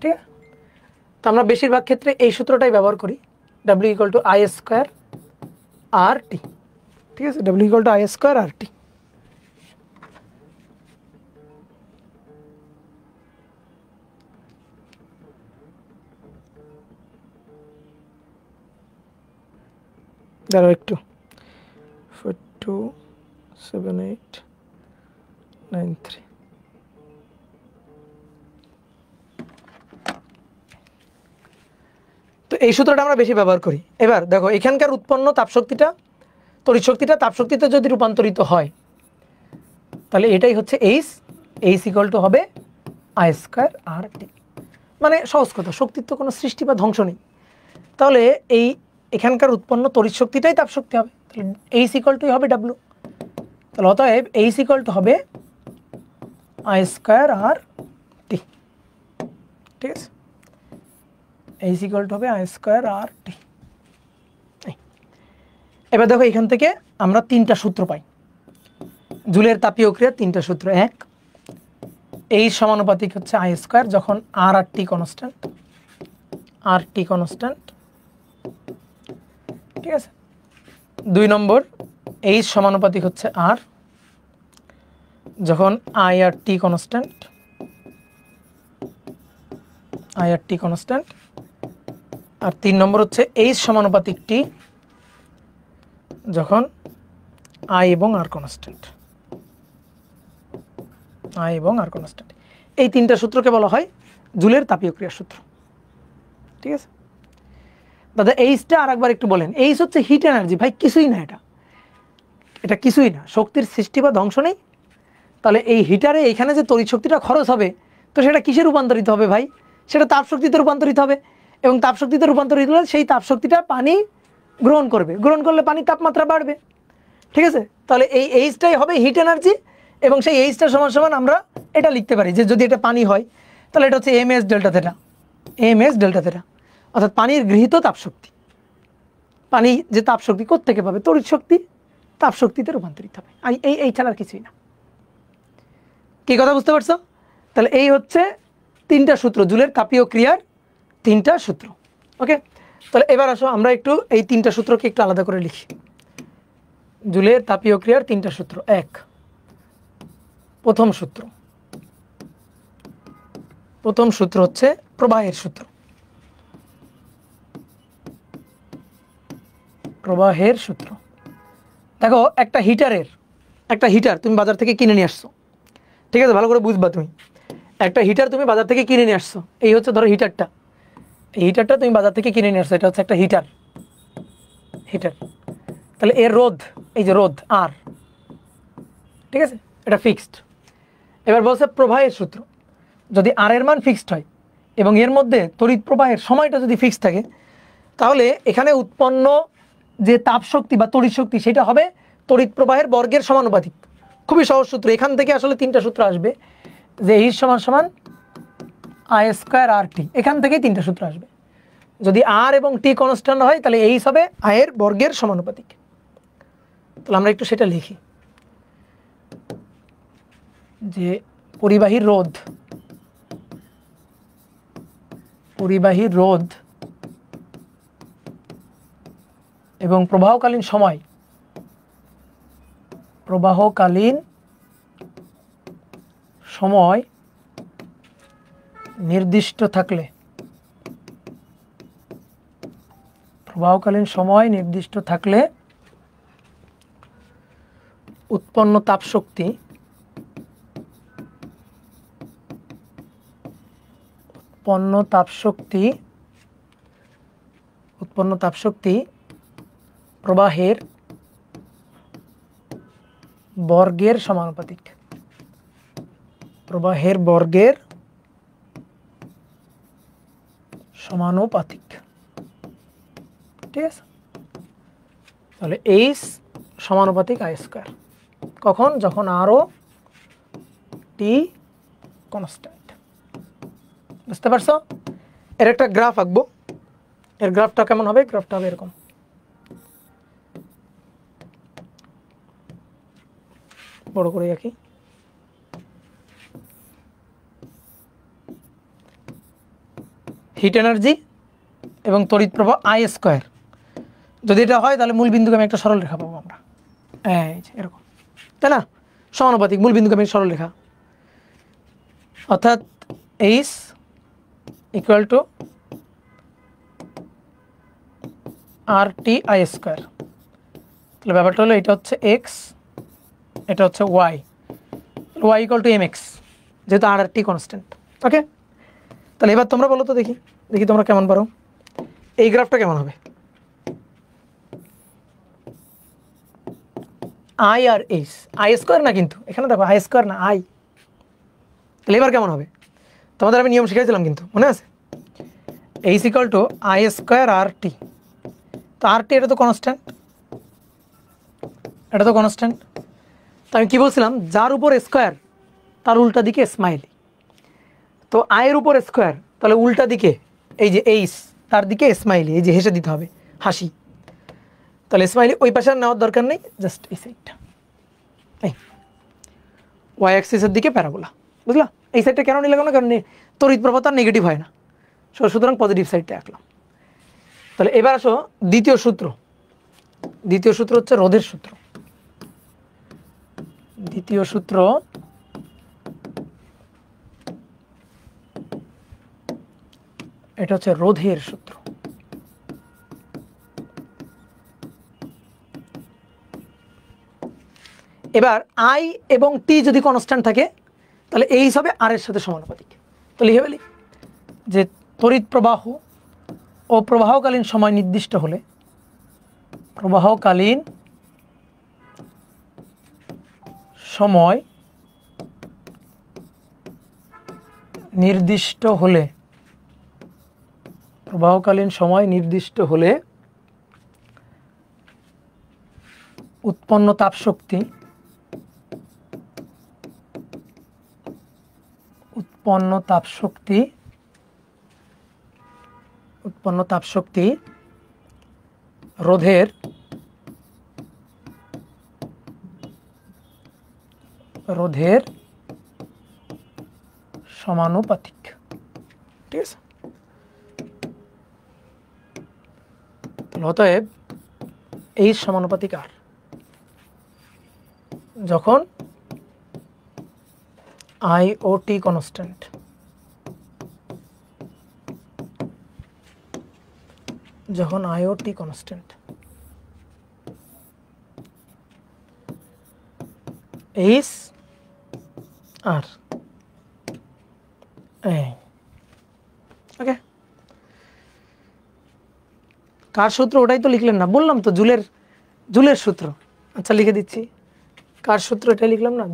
ঠিক আছে, তো আমরা বেশিরভাগ ক্ষেত্রে এই সূত্রটাই ব্যবহার করি, W equal to I square R T. ঠিক আছে, W equal to I square R T. দাঁড়াও একটু, 427893। তো এই সূত্রটা আমরা বেশি ব্যবহার করি। এবার দেখো এখানকার উৎপন্ন তাপশক্তিটা, তড়িৎ শক্তিটা তাপশক্তিতে যদি রূপান্তরিত হয় তাহলে এটাই হচ্ছে এইচ, এইচ ইকুয়াল টু হবে আই স্কোয়ার আর টি। মানে সহজ কথা, শক্তির তো কোনো সৃষ্টি বা ধ্বংস নেই, তাহলে এই এখানকার উৎপন্ন তড়িৎ শক্তিটাই তাপশক্তি হবে, তাহলে এইচ ইকুয়াল টুই হবে ডাব্লু। তাহলে অতএব এইচ ইকুয়াল টু হবে আই স্কোয়ার আর টি। ঠিক আছে, এইচ ইকুয়াল টু হবে আই স্কোয়ার আর টি। এবার দেখো এখান থেকে আমরা তিনটা সূত্র পাই, জুলের তাপীয় ক্রিয়ার তিনটা সূত্র। এক, এইচ সমানুপাতিক হচ্ছে আই স্কোয়ার যখন আর আর টি কনস্ট্যান্ট, আর টি কনস্ট্যান্ট। ঠিক আছে, দুই নম্বর, এইচ সমানুপাতিক হচ্ছে আর যখন I R T constant, I R T constant. আর তিন নম্বর হচ্ছে এইচ সমানুপাতিক টি যখন আই এবং আর কনস্ট্যান্ট, আই এবং আর কনস্ট্যান্ট। এই তিনটা সূত্রকে বলা হয় জুলের তাপীয় ক্রিয়ার সূত্র। ঠিক আছে দাদা, এইচটা আর একবার একটু বলেন। এইচ হচ্ছে হিট এনার্জি। ভাই কিছুই না, এটা কিছুই না, শক্তির সৃষ্টি বা ধ্বংস নেই। তাহলে এই হিটারে এইখানে যে তড়িৎ শক্তিটা খরচ হবে, তো সেটা কিসে রূপান্তরিত হবে ভাই? সেটা তাপশক্তিতে রূপান্তরিত হবে, এবং তাপশক্তিতে রূপান্তরিত হলে সেই তাপশক্তিটা পানি গ্রহণ করবে, গ্রহণ করলে পানির তাপমাত্রা বাড়বে। ঠিক আছে, তাহলে এই এইচটাই হবে হিট এনার্জি, এবং সেই এইচটা সমান সমান আমরা এটা লিখতে পারি যে যদি এটা পানি হয় তাহলে এটা হচ্ছে M S delta theta, M S delta theta, অর্থাৎ পানির গৃহীত তাপশক্তি। পানি যে তাপশক্তি কোত্থেকে পাবে? তড়িৎ শক্তি তাপশক্তিতে রূপান্তরিত হবে। এই ছাড়া আর কিছুই না। কি কথা বুঝতে পারছো? তাহলে এই হচ্ছে তিনটা সূত্র, জুলের তাপীয় ক্রিয়ার তিনটা সূত্র। ওকে, তাহলে এবার আসো আমরা একটু এই তিনটা সূত্রকে একটু আলাদা করে লিখি। জুলের তাপীয় ক্রিয়ার তিনটা সূত্র। এক, প্রথম সূত্র, প্রথম সূত্র হচ্ছে প্রবাহের সূত্র। প্রবাহের সূত্র দেখো, একটা হিটার তুমি বাজার থেকে কিনে নিয়ে আসছো। ঠিক আছে, ভালো করে বুঝবা তুমি। একটা হিটার তুমি বাজার থেকে কিনে নিয়ে আসছো, এই হচ্ছে ধরো হিটারটা, এই হিটারটা তুমি বাজার থেকে কিনে নিয়ে আসছো, এটা হচ্ছে একটা হিটার। তাহলে এর রোধ, এই যে রোধ আর, ঠিক আছে, এটা ফিক্সড। এবার বলছে প্রবাহের সূত্র, যদি আর এর মান ফিক্সড হয় এবং এর মধ্যে তড়িৎ প্রবাহের সময়টা যদি ফিক্সড থাকে, তাহলে এখানে উৎপন্ন যে তাপ শক্তি বা তড়িৎ শক্তি সেটা হবে তড়িৎ প্রবাহের বর্গের সমানুপাতিক। খুবই সহজ সূত্র, এখান থেকে আসলে তিনটা সূত্র আসবে, যে H সমান সমান I স্কোয়ার আর টি, এখান থেকেই তিনটা সূত্র আসবে। যদি আর এবং টি কনস্ট্যান্ট হয় তাহলে H হবে I এর বর্গের সমানুপাতিক। তাহলে আমরা একটু সেটা লিখি, যে পরিবাহীর রোধ এবং প্রবাহকালীন সময় নির্দিষ্ট থাকলে উৎপন্ন তাপশক্তি প্রবাহের বর্গের সমানুপাতিক। ঠিক আছে, তাহলে H সমানুপাতিক I স্কোয়ার, কখন? যখন আর ও টি কনস্ট্যান্ট। বুঝতে পারছো? এর একটা গ্রাফ আঁকবো, এর গ্রাফটা কেমন হবে? গ্রাফটা হবে এরকম, বড় করে আঁকি। হিট এনার্জি এবং তড়িৎ প্রবাহ I স্কোয়ার, যদি এটা হয় তাহলে মূল বিন্দুকে আমি একটা সরল রেখা পাবো আমরা, এই যে এরকম, তাই না? সমানুপাতিক মূল বিন্দুকে আমি সরল রেখা, অর্থাৎ H equal to R T I square. তাহলে ব্যাপারটা হলো এটা হচ্ছে এক্স, এটা হচ্ছে ওয়াই ইকুয়াল টু mx, যেহেতু আর টি কনস্ট্যান্ট। ওকে, তাহলে এবার তোমরা বলো তো, দেখি তোমরা কেমন পারো। এই গ্রাফটা কেমন হবে? I আর H, I স্কোয়ার না কিন্তু, এখানে দেখো I স্কোয়ার না I। তাহলে এবার কেমন হবে? তোমাদের আমি নিয়ম শিখাইছিলাম কিন্তু, মনে আছে? H equal to I square R T. তো আর টি এটা তো কনস্ট্যান্ট, তো আমি কি বলছিলাম? যার উপর স্কোয়ার তার উল্টা দিকে স্মাইলি। তো I এর উপর স্কোয়ার, তাহলে উল্টা দিকে এই যে H, তার দিকে স্মাইলি, এই যে হেসে দিতে হবে, হাসি। তাহলে স্মাইলি ওই পাশে আর নেওয়ার দরকার নেই, জাস্ট এই সাইডটা, এই ওয়াই অ্যাক্সিসের দিকে প্যারাবোলা। বুঝলা? এই সাইডটা কেন নিলাম না? কারণ তড়িৎ প্রবাহ তার নেগেটিভ হয় না, সুতরাং পজিটিভ সাইডটা আঁকলাম। তাহলে এবার আসো দ্বিতীয় সূত্র হচ্ছে রোধের সূত্র। দ্বিতীয় সূত্র এটা হচ্ছে রোধের সূত্র। এবার I এবং T যদি কনস্ট্যান্ট থাকে তাহলে H হবে R এর সাথে সমানুপাতিক। তো লিখে ফেলি যে তড়িৎ প্রবাহ ও প্রবাহকালীন সময় নির্দিষ্ট হলে প্রবাহকালীন সময় নির্দিষ্ট হলে উৎপন্ন তাপশক্তি রোধের সমানুপাতিক। ঠিক আছে, অতএব এই সমানুপাতিক আর, যখন I ও T কনস্ট্যান্ট, H আর ওকে, কার সূত্র? ওটাই তো লিখলেন না, বললাম তো জুলের সূত্র। আচ্ছা লিখে দিচ্ছি, কার সূত্র? এটাই লিখলাম না,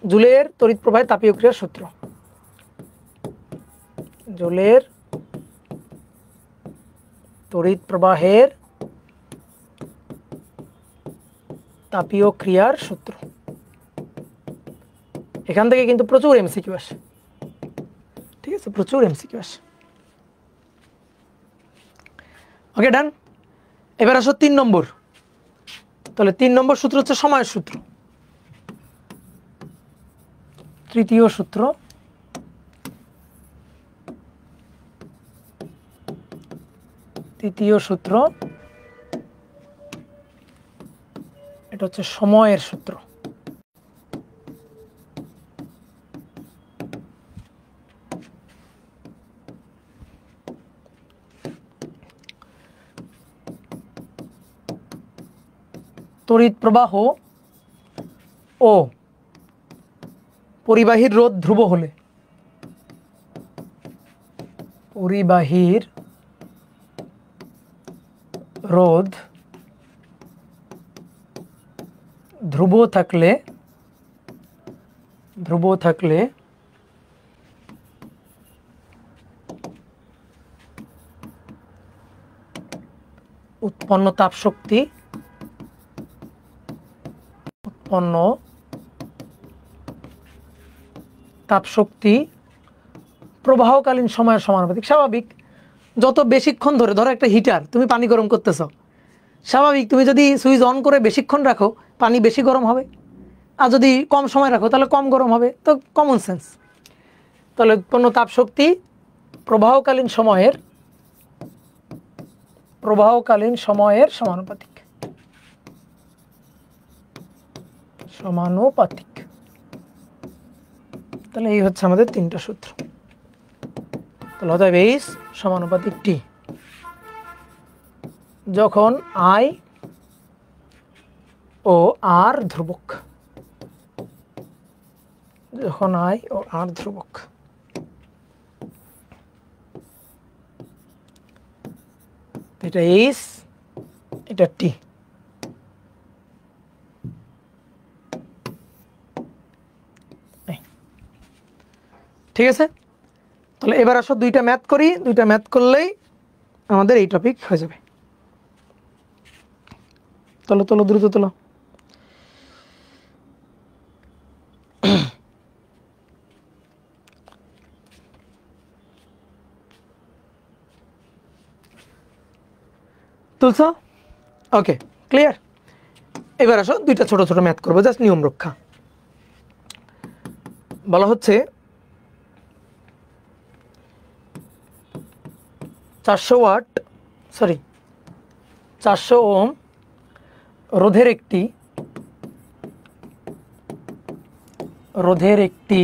জুলের তড়িৎ প্রবাহের তাপীয় ক্রিয়ার সূত্র। জুলের তড়িৎ প্রবাহের তাপীয় ক্রিয়ার সূত্র। এখান থেকে কিন্তু প্রচুর এমসিকিউ আসে, ঠিক আছে, প্রচুর এমসিকিউ আসে। ওকে, ডান। এবার আসো 3 নম্বর। তাহলে 3 নম্বর সূত্র হচ্ছে সময়ের সূত্র। তৃতীয় সূত্র, তৃতীয় সূত্র, এটা হচ্ছে সময়ের সূত্র। তড়িৎ প্রবাহ ও পরিবাহীর রোধ ধ্রুব হলে, পরিবাহীর রোধ ধ্রুব থাকলে, উৎপন্ন তাপশক্তি, প্রবাহকালীন সময়ের সমানুপাতিক। স্বাভাবিক, যত বেশিক্ষণ ধরে, ধরো একটা হিটার, তুমি পানি গরম করতেছ, স্বাভাবিক তুমি যদি সুইচ অন করে বেশিক্ষণ রাখো পানি বেশি গরম হবে, আর যদি কম সময় রাখো তাহলে কম গরম হবে, তো কমন সেন্স। তাহলে উৎপন্ন তাপশক্তি প্রবাহকালীন সময়ের সমানুপাতিক। তাহলে এই হচ্ছে আমাদের 3টা সূত্র। তাহলে অতএব এইচ সমানুপাতিক টি যখন আই ও আর ধ্রুবক, এটা এইচ, এটা টি। ঠিক আছে, তাহলে এবার আসো 2টা ম্যাথ করি। 2টা ম্যাথ করলেই আমাদের এই টপিক হয়ে যাবে। তোলো দ্রুত তোলো। তুলছো? ওকে, ক্লিয়ার। এবার আসো 2টা ছোট ছোট ম্যাথ করবো, জাস্ট নিয়ম রক্ষা। বলা হচ্ছে 400 ওহম রোধের একটি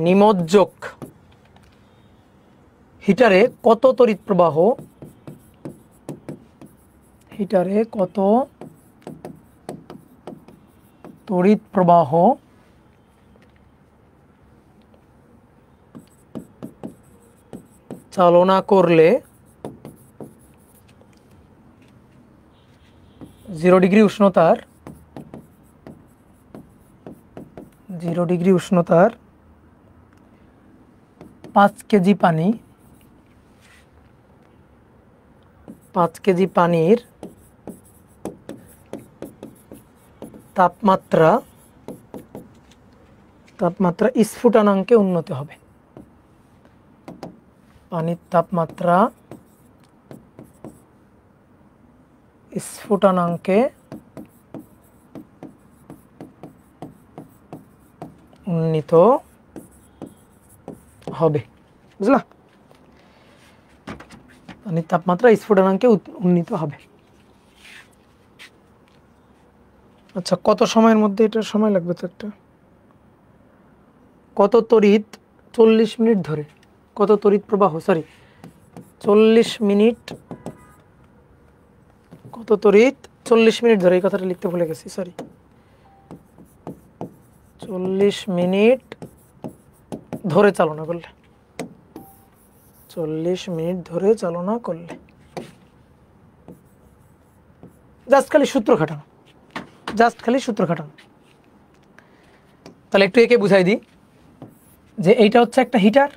নিমজ্জক হিটারে কত তড়িৎ প্রবাহ চালনা করলে 0 ডিগ্রি উষ্ণতার 5 কেজি পানির তাপমাত্রা স্ফুটনাঙ্কে উন্নতি হবে। পানির তাপমাত্রা স্ফুটনাঙ্কে উন্নীত হবে। বুঝলা? পানির তাপমাত্রা স্ফুটনাঙ্কে উন্নীত হবে। আচ্ছা, কত সময়ের মধ্যে এটা সময় লাগবে? তো একটা কত তড়িৎ 40 মিনিট ধরে, কত তড়িৎ প্রবাহ, 40 মিনিট, কত তড়িৎ 40 মিনিট ধরে, এই কথাটা লিখতে ভুলে গেছি, 40 মিনিট ধরে চালনা করলে, 40 মিনিট ধরে চালনা করলে, জাস্ট খালি সূত্র খাটানো, তাহলে একটু একে বুঝাই দিই যে এইটা হচ্ছে একটা হিটার।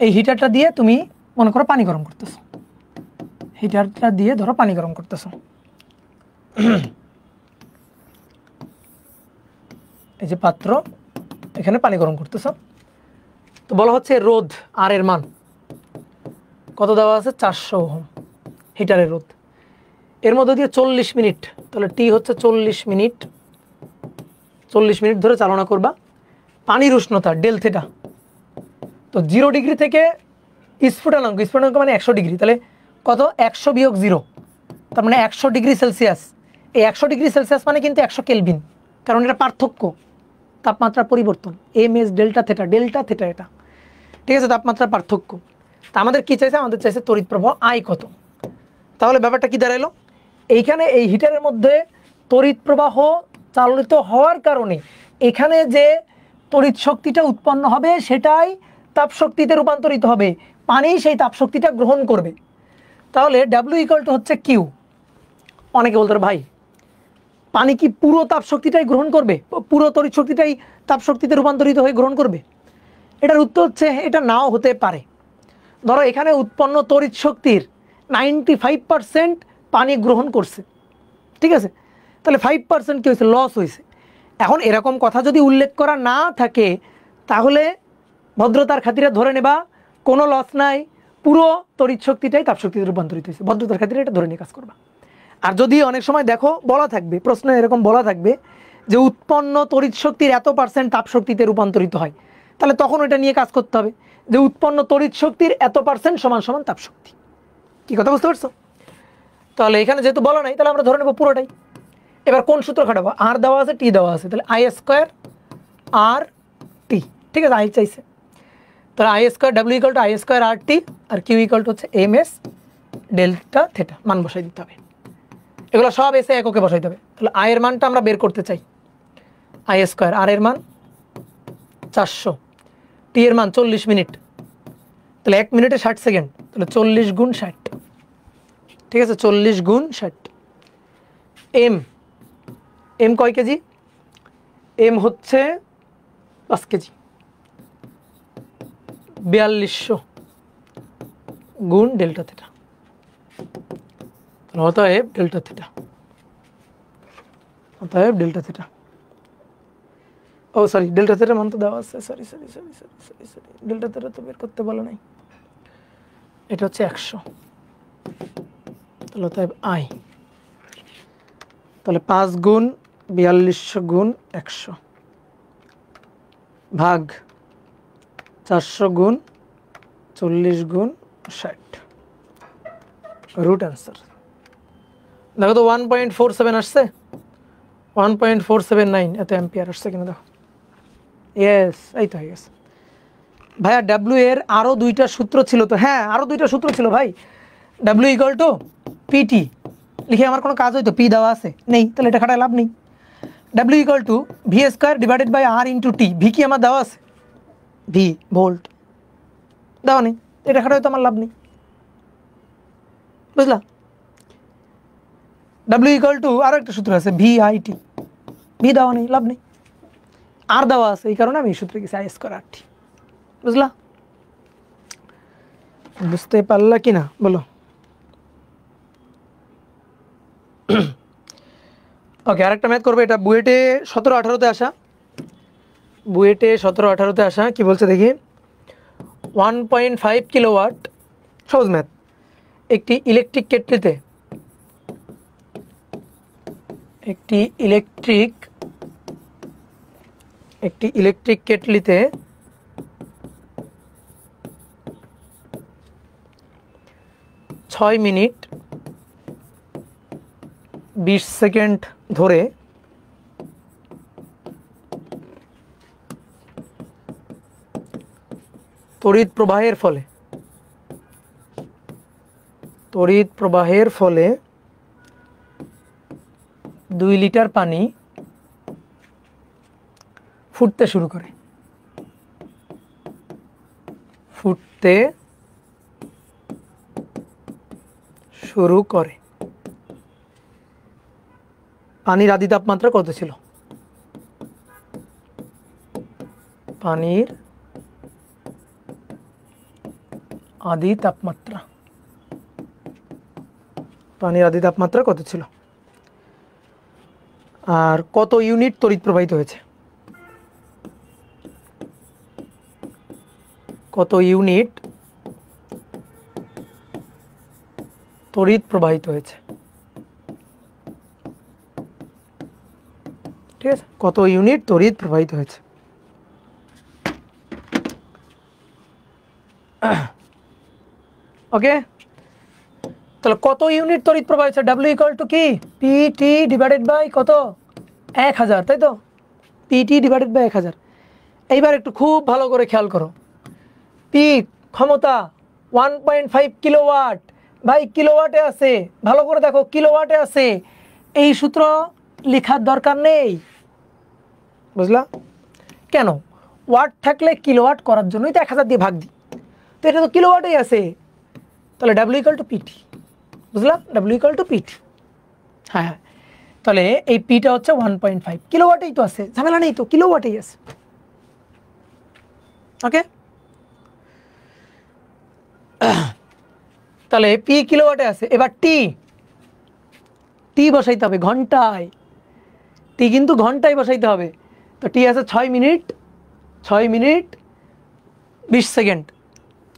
এই হিটারটা দিয়ে তুমি মনে করো পানি গরম করতেছো, যে পাত্র, এখানে পানি গরম করতেছ। তো বলা হচ্ছে রোধ আর এর মান কত দেওয়া আছে, 400 ওহম হিটারের রোধ। এর মধ্যে দিয়ে 40 মিনিট, তাহলে টি হচ্ছে 40 মিনিট, 40 মিনিট ধরে চালনা করবা। পানির উষ্ণতা ডেল থিটা, তো 0 ডিগ্রি থেকে স্ফুটনাঙ্ক, স্ফুটনাঙ্ক মানে 100 ডিগ্রি, তাহলে কত, 100 বিয়োগ 0, তার মানে 100 ডিগ্রি সেলসিয়াস। এই 100 ডিগ্রি সেলসিয়াস মানে কিন্তু 100 কেলভিন, কারণ এটা পার্থক্য, তাপমাত্রা পরিবর্তন, M S delta theta, delta theta এটা, ঠিক আছে, তাপমাত্রা পার্থক্য। তা আমাদের কী চাইছে, আমাদের চাইছে তড়িৎ প্রবাহ আই কত। তাহলে ব্যাপারটা কী দাঁড়ালো, এইখানে এই হিটারের মধ্যে তড়িৎ প্রবাহ চালিত হওয়ার কারণে এখানে যে তড়িৎ শক্তিটা উৎপন্ন হবে সেটাই তাপ শক্তিতে রূপান্তরিত হবে, পানি সেই তাপ শক্তিটা গ্রহণ করবে। তাহলে ডাব্লিউ ইকুয়াল টু হচ্ছে কিউ। অনেকে বলতে পারে ভাই পানি কি পুরো তাপ শক্তিটাই গ্রহণ করবে, পুরো তড়িৎ শক্তিটাই তাপ শক্তিতে রূপান্তরিত হয়ে গ্রহণ করবে? এটার উত্তর হচ্ছে এটা নাও হতে পারে। ধরো এখানে উৎপন্ন তড়িৎ শক্তির 95% পানি গ্রহণ করছে, ঠিক আছে, তাহলে 5% কী হয়েছে, লস হয়েছে। এখন এরকম কথা যদি উল্লেখ করা না থাকে তাহলে ভদ্রতার খাতিরে ধরে নেবা কোনো লস নাই, পুরো তড়িৎ শক্তিটাই তাপ শক্তিতে রূপান্তরিত হয়েছে, ভদ্রতার খাতিরে এটা ধরে নিয়ে কাজ করবা। আর যদি অনেক সময় দেখো বলা থাকবে, প্রশ্নে এরকম বলা থাকবে যে উৎপন্ন তড়িৎ শক্তির এত % তাপ শক্তিতে রূপান্তরিত হয়, তাহলে তখন ওইটা নিয়ে কাজ করতে হবে যে উৎপন্ন তড়িৎ শক্তির এত % সমান সমান তাপ শক্তি। কি কথা বুঝতে পারছো? তাহলে এখানে যেহেতু বলা নাই তাহলে আমরা ধরে নেব পুরোটাই। এবার কোন সূত্র খাটাবো, আর দেওয়া আছে টি দেওয়া আছে, তাহলে আই স্কোয়ার আর টি, ঠিক আছে, আই চাইছে, তাহলে I square W equal to I square R T, আর কিউ ইকুয়াল টু হচ্ছে এম এস ডেল্টা থেটা, মান বসাই দিতে হবে। এগুলো সব এসে এককে বসাইতে হবে। তাহলে আই এর মানটা আমরা বের করতে চাই, আই স্কোয়ার, আর এর মান 400, টি এর মান 40 মিনিট, তাহলে 1 মিনিটে 60 সেকেন্ড, তাহলে 40 গুণ 60, ঠিক আছে, 40 গুণ 60। এম, এম কয় কেজি, এম হচ্ছে 5 কেজি, 4200 গুণ ডেল্টা থেটা, অতএব ডেল্টা থেটা, অতএব ডেল্টা থেটা, ও সরি ডেল্টা থেটার মান তো দেওয়া আছে, সরি ডেল্টা থেটা তো বের করতে বলো নাই, এটা হচ্ছে 100, তাহলে অতএব আই, তাহলে 5 গুণ 4200 গুণ 100 ভাগ 400 গুণ 40 গুণ 60, রুট অ্যান্সার। দেখো তো 1.47 আসছে, 1.479 এত অ্যাম্পিয়ার আসছে কিনা দেখো, ইয়েস, এই তো হয়ে গেছে। ভাইয়া ডাব্লিউ এর আরও 2টা সূত্র ছিল তো, হ্যাঁ আরও 2টা সূত্র ছিল ভাই, ডাব্লিউ ইকুয়াল টু পিটি লিখে আমার কোনো কাজ হয়তো, পি দেওয়া আছে নেই, তাহলে এটা খাটায় লাভ নেই। W equal to V square divided by R into T, V কি আমার দেওয়া আছে, ভি ভোল্ট দেওয়া নেই, এটা খাটায় তো আমার লাভ নেই, বুঝলা। ডাব্লিউ ইকুয়াল টু আরও একটা সূত্র আছে ভি আই টি, ভি দেওয়া নেই, লাভ নেই, আর দেওয়া আছে, এই কারণে আমি এই সূত্রে গেছি আই স্কোয়ার আর টি, বুঝলা। বুঝতে পারলা কি না বলো? ওকে, আরেকটা ম্যাথ করবে, এটা বুয়েটে 17-18-তে আসা, বুয়েটে 17-18-তে আসা। কি বলছে দেখি, 1.5 কিলোওয়াট, সহজ ম্যাথ, একটি ইলেকট্রিক কেটলিতে, একটি ইলেকট্রিক কেটলিতে 6 মিনিট 20 সেকেন্ড ধরে তড়িৎ প্রবাহের ফলে 2 লিটার পানি ফুটতে শুরু করে, পানির আদি তাপমাত্রা কত ছিল? পানির আদি তাপমাত্রা কত ছিল, আর কত ইউনিট তড়িৎ প্রবাহিত হয়েছে? কত ইউনিট তড়িৎ প্রবাহিত হয়েছে, ঠিক আছে, কত ইউনিট তড়িৎ প্রবাহিত হয়েছে। ওকে, তাহলে কত ইউনিট তড়িৎ প্রবাহ হচ্ছে, ডাব্লিউ ইকুয়াল টু কি পিটি ডিভাইডেড বাই কত 1000, তাই তো, পিটি ডিভাইডেড বাই 1000। এইবার একটু খুব ভালো করে খেয়াল করো, পি ক্ষমতা 1.5 কিলোওয়াট, ভাই কিলোওয়াটে আছে, ভালো করে দেখো কিলোওয়াটে আছে, এই সূত্র লেখার দরকার নেই, বুঝলা কেন, ওয়াট থাকলে কিলোওয়াট করার জন্যই তো 1000 দিয়ে ভাগ দিই, তো এটা তো কিলোওয়াটেই আছে, তাহলে ডাব্লিউ ইকুয়াল টু পিটি, বুঝলা, ডাব্লিউ ইকুয়াল টু পিটি। হ্যাঁ, তাহলে এই পিটা হচ্ছে 1.5 কিলোওয়াটেই তো আছে, ঝামেলা নেই তো, কিলোওয়াটেই আছে। ওকে, তাহলে পি কিলোওয়াটে আছে। এবার টি, টি বসাইতে হবে ঘন্টায়, টি কিন্তু ঘন্টায় বসাইতে হবে। তো টি আছে 6 মিনিট 20 সেকেন্ড,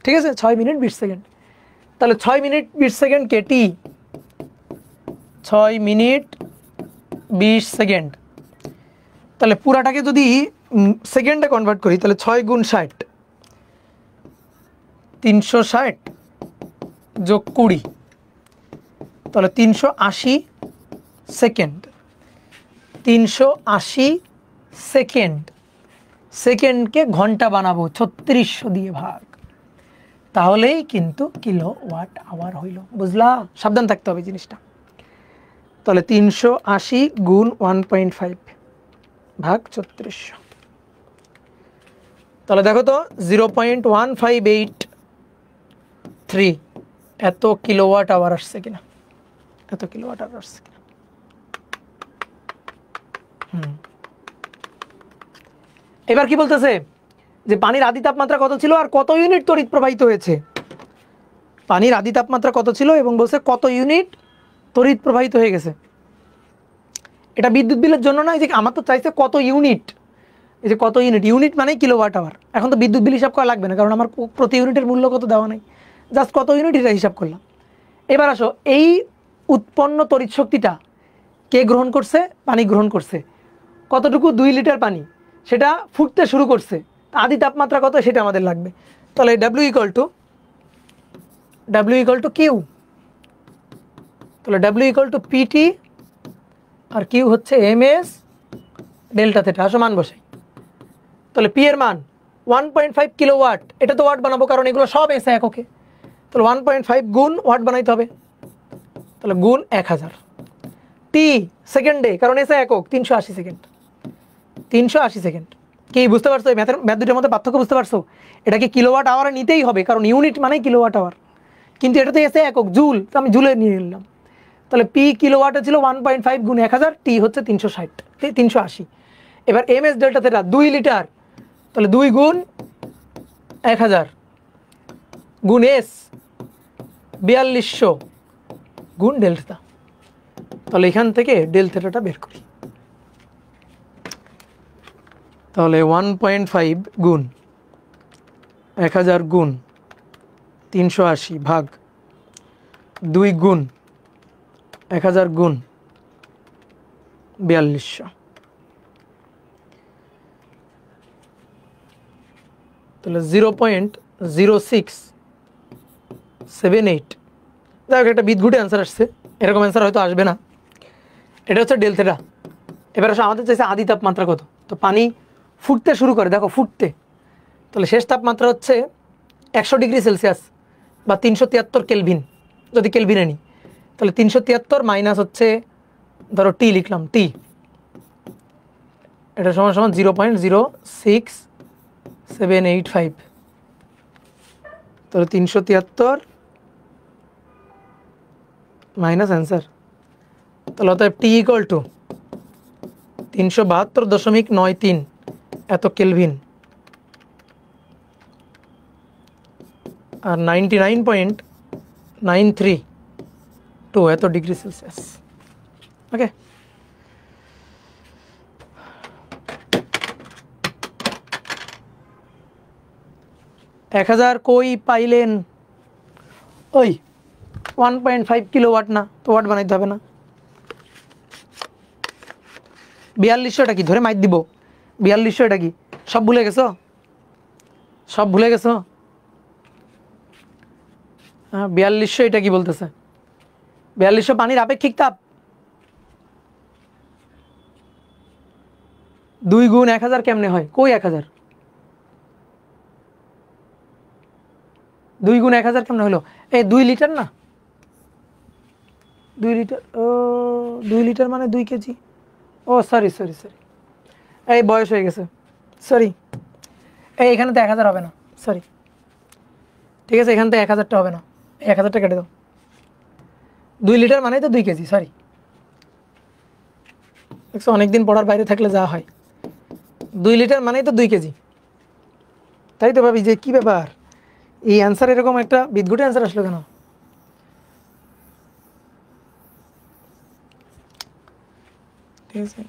ঠিক আছে, 6 মিনিট 20 সেকেন্ড। তাহলে 6 মিনিট 20 সেকেন্ডকে টি 6 মিনিট 20 সেকেন্ড, তাহলে পুরাটাকে যদি সেকেন্ডে কনভার্ট করি তাহলে 6 গুণ 60, 360 যোগ 20, তাহলে 380 সেকেন্ড, 380 সেকেন্ড, সেকেন্ডকে ঘন্টা বানাবো 3600 দিয়ে ভাগ, তাহলেই কিন্তু কিলোওয়াট আওয়ার হইল, বুঝলা, সাবধান থাকতে হবে জিনিসটা। তাহলে 380 গুণ 1.5 ভাগ 3600, তাহলে দেখো তো 0.1583 এত কিলোওয়াট আওয়ার আসছে কিনা, এত কিলোওয়াট আওয়ার আসছে কিনা। এবার কি বলতেছে যে পানির আদি তাপমাত্রা কত ছিল আর কত ইউনিট তড়িৎ প্রবাহিত হয়েছে, পানির আদি তাপমাত্রা কত ছিল এবং বলছে কত ইউনিট তড়িৎ প্রবাহিত হয়ে গেছে। এটা বিদ্যুৎ বিলের জন্য না, এই যে আমার তো চাইছে কত ইউনিট, এই যে কত ইউনিট, ইউনিট মানেই কিলোওয়াট আওয়ার। এখন তো বিদ্যুৎ বিল হিসাব করা লাগবে না, কারণ আমার প্রতি ইউনিটের মূল্য কত দেওয়া নেই, জাস্ট কত ইউনিট এটা হিসাব করলাম। এবার আসো, এই উৎপন্ন তড়িৎ শক্তিটা কে গ্রহণ করছে, পানি গ্রহণ করছে, কতটুকু, 2 লিটার পানি, সেটা ফুটতে শুরু করছে, আদি তাপমাত্রা কত সেটা আমাদের লাগবে। তাহলে ডাব্লিউ ইকুয়াল টু কিউ, তাহলে ডাব্লিউ ইকুয়াল টু পিটি আর কিউ হচ্ছে এম এস ডেল্টা থেটা, আসো মান বসাই। তাহলে পি এর মান 1.5 কিলোওয়াট, এটা তো ওয়াট বানাবো কারণ এগুলো সব এসে এককে, তাহলে 1.5 গুণ ওয়াট বানাইতে হবে, তাহলে গুণ 1000। টি সেকেন্ডে, কারণ এসে একক, 380 সেকেন্ড, 380 সেকেন্ড। কি বুঝতে পারছো, এই ম্যাথ দুটোর মধ্যে পার্থক্য বুঝতে পারছো? এটাকে কিলোওয়াট আওয়ারে নিতেই হবে, কারণ ইউনিট মানেই কিলোওয়াট আওয়ার, কিন্তু এটা তো এসে একক, জুল, তো আমি জুলে নিয়ে নিলাম। তাহলে পি কিলোওয়াটে ছিল 1.5 গুণ 1000, টি হচ্ছে 380। এবার M S delta theta 2 litre, তাহলে 2 গুণ 1000 গুণ এস 4200 গুণ ডেল্টা, তাহলে এখান থেকে ডেল থেটাটা বের করি। তাহলে 1.5 গুণ 1000 গুণ 380 ভাগ 2 গুণ 1000 গুণ 4200, তাহলে 0.0678। যাই হোক, একটা বিদঘুটে অ্যান্সার আসছে, এরকম অ্যান্সার হয়তো আসবে না। এটা হচ্ছে ডেল থেটা। এবার আসলে আমাদের চাইছে আদি তাপমাত্রা কত, তো পানি ফুটতে শুরু করে, দেখো ফুটতে, তাহলে শেষ তাপমাত্রা হচ্ছে 100 ডিগ্রি সেলসিয়াস বা 373 কেলভিন, যদি কেলভিনে নিই তাহলে 373 মাইনাস হচ্ছে ধরো টি লিখলাম, টি, এটা সমান সমান 0.06785, তাহলে 373 মাইনাস অ্যান্সার, তাহলে অতএব টি ইকুয়াল টু 372.93 এত কেলভিন আর 99.932 এত ডিগ্রি সেলসিয়াস। ওকে, 1000 কই পাইলেন? ওই 1.5 কিলোওয়াট না তো ওয়াট বানাইতে হবে না। 4200 এটা কি ধরে মাইর দিব? 4200 এটা কি সব ভুলে গেছো? সব ভুলে গেছো? হ্যাঁ 4200 এটা কি বলতেছে? 4200 পানির আপেক্ষিক তাপ। 2 গুণ 1000 কেমনে হয়? কই 1000? 2 গুণ 1000 কেমনে হলো? এই 2 লিটার না? 2 লিটার, ও 2 লিটার মানে 2 কেজি। ও সরি সরি সরি, এই বয়স হয়ে গেছে, সরি। এই এখানে তো 1000 হবে না, সরি। ঠিক আছে, এখানে তো 1000টা হবে না, 1000টা কেটে দাও। 2 লিটার মানে তো 2 কেজি, সরি। দেখছো অনেকদিন পড়ার বাইরে থাকলে যা হয়। 2 লিটার মানেই তো 2 কেজি। তাই তো ভাবি যে কি ব্যাপার, এই অ্যান্সার এরকম একটা বিদঘুটে অ্যান্সার আসলো কেন? ঠিক আছে,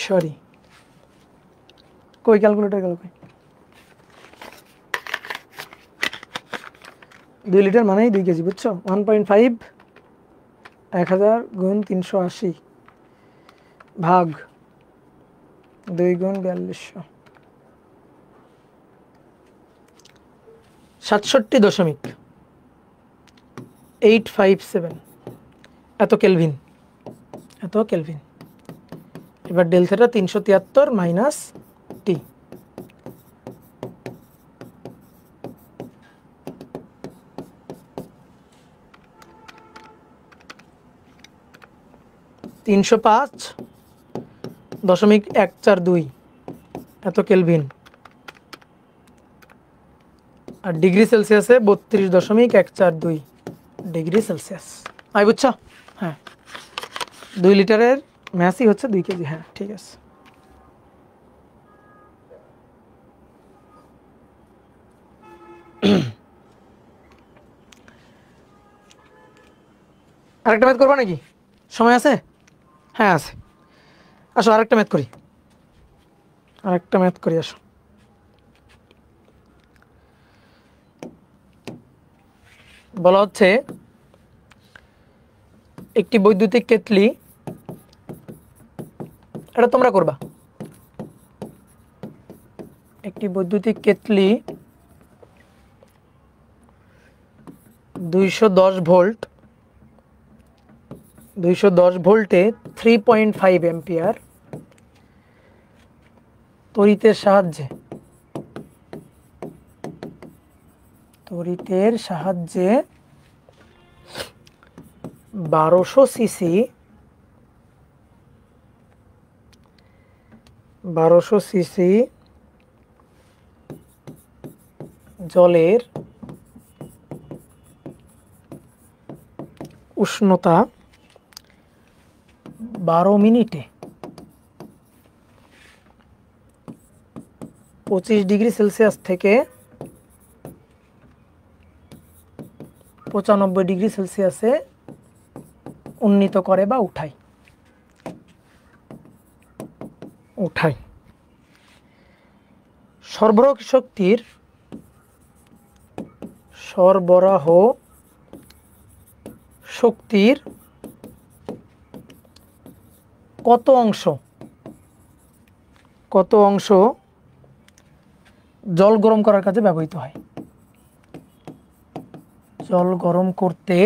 সরি। কই ক্যালকুলেটর গেল কই? 2 লিটার মানেই 2 কেজি, বুঝছো? 1.5 1000 গুণ 380 ভাগ 2 গুণ 4200, 67.857 এত কেলভিন, এত কেলভিন। এবার ডেল থিটা 373 মাইনাস টি। $305.142 এত কেলভিন। আর ডিগ্রি সেলসিয়াসে 32.142 ডিগ্রি সেলসিয়াস। আই বুঝছো? হ্যাঁ 2 লিটারের ম্যাসই হচ্ছে 2 কেজি। হ্যাঁ ঠিক আছে। আরেকটা ম্যাথ করবা নাকি? সময় আছে? হ্যাঁ আছে। আসো আরেকটা ম্যাথ করি, আরেকটা ম্যাথ করি, আসো। বলা হচ্ছে একটি বৈদ্যুতিক কেতলি, এটা তোমরা করবা। একটি বৈদ্যুতিক কেতলি 210 ভোল্ট, 210 ভোল্টে 3.5 অ্যাম্পিয়ার তড়িতের সাহায্যে 1200 সিসি জলের উষ্ণতা 12 মিনিটে 25 ডিগ্রি সেলসিয়াস থেকে 95 ডিগ্রি সেলসিয়াসে উন্নীত করে বা উঠায়। সরবরাহ শক্তির কত অংশ জল গরম করার কাজে ব্যবহৃত হয়? জল গরম করতে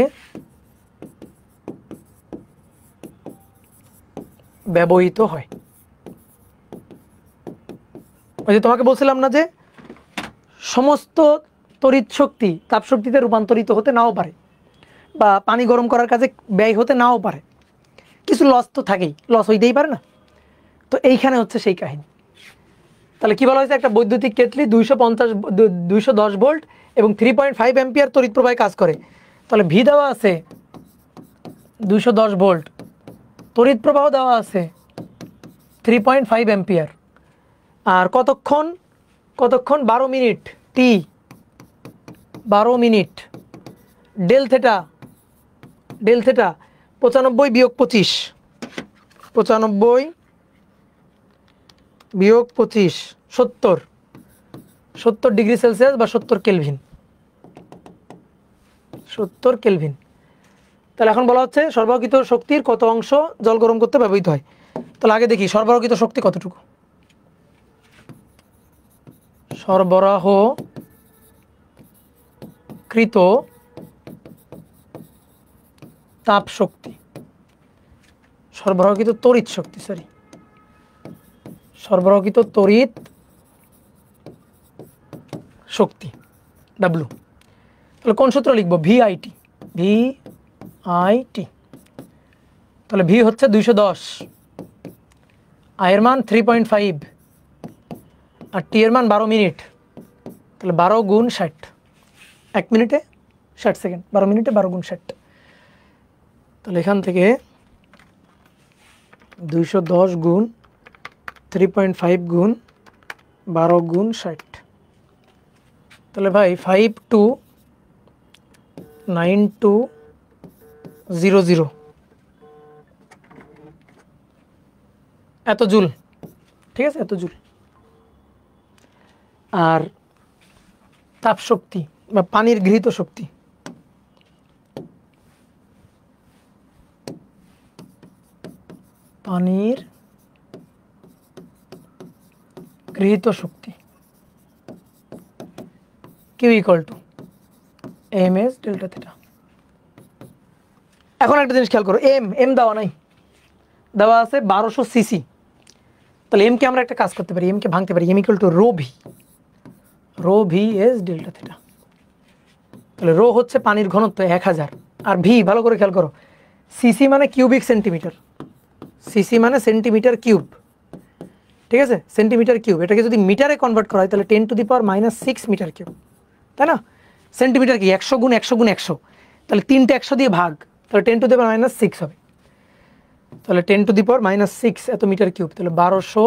ব্যবহৃত হয়। ওই যে তোমাকে বলছিলাম না যে সমস্ত তড়িৎ শক্তি তাপ শক্তিতে রূপান্তরিত হতে নাও পারে, বা পানি গরম করার কাজে ব্যয় হতে নাও পারে, কিছু লস তো থাকেই, লস হইতেই পারে না। তো এইখানে হচ্ছে সেই কাহিনী। তাহলে কি বলা হয়েছে? একটা বৈদ্যুতিক কেতলি 210 ভোল্ট এবং 3.5 অ্যাম্পিয়ার তড়িৎ প্রবাহে কাজ করে। তাহলে ভি দেওয়া আছে 210 ভোল্ট, তড়িৎ প্রবাহ দেওয়া আছে 3.5 অ্যাম্পিয়ার, আর কতক্ষণ 12 মিনিট, টি 12 মিনিট। ডেল থেটা 95 বিয়োগ 25, 70 70°C বা 70 কেলভিন, 70 কেলভিন। তাহলে এখন বলা হচ্ছে সরবরাহকৃত শক্তির কত অংশ জল গরম করতে ব্যবহৃত হয়। তাহলে আগে দেখি সরবরাহকৃত শক্তি কতটুকু। সরবরাহকৃত তাপ শক্তি, সরবরাহকৃত তড়িৎ শক্তি, সরবরাহকৃত তড়িৎ শক্তি ডাব্লু। তাহলে কোন সূত্র লিখবো? VIT, VIT. তাহলে ভি হচ্ছে 210, আয়ের মান 3.5 আর টি এর মান 12 মিনিট। তাহলে 12 গুণ 60, 1 মিনিটে 60 সেকেন্ড, 12 মিনিটে 12 গুণ 60। তাহলে এখান থেকে 210 গুণ 3.5 গুণ 12 গুণ 60। তাহলে ভাই 529200 এত জুল, ঠিক আছে, এত জুল। আর তাপ শক্তি বা পানির গৃহীত শক্তি, পানির গৃহীত শক্তি Q = mS ডেল্টা থিটা। এখন একটা জিনিস খেয়াল করো, এম দেওয়া নাই, দেওয়া আছে 1200 সিসি। তাহলে এমকে আমরা একটা কাজ করতে পারি, এমকে ভাঙতে পারি, m = rho V S delta theta. তাহলে রো হচ্ছে পানির ঘনত্ব 1000, আর ভি ভালো করে খেয়াল করো, সিসি মানে কিউবিক সেন্টিমিটার, সিসি মানে সেন্টিমিটার কিউব, ঠিক আছে, সেন্টিমিটার কিউব। এটাকে যদি মিটারে কনভার্ট করা হয় তাহলে 10⁻⁻6 মিটার কিউব, তাই না? সেন্টিমিটার কি 100 গুণ 100 গুণ 100, তাহলে 3টে 100 দিয়ে ভাগ, তাহলে 10⁻⁻6 হবে। তাহলে 10⁻⁻6 এত মিটার কিউব, তাহলে 1200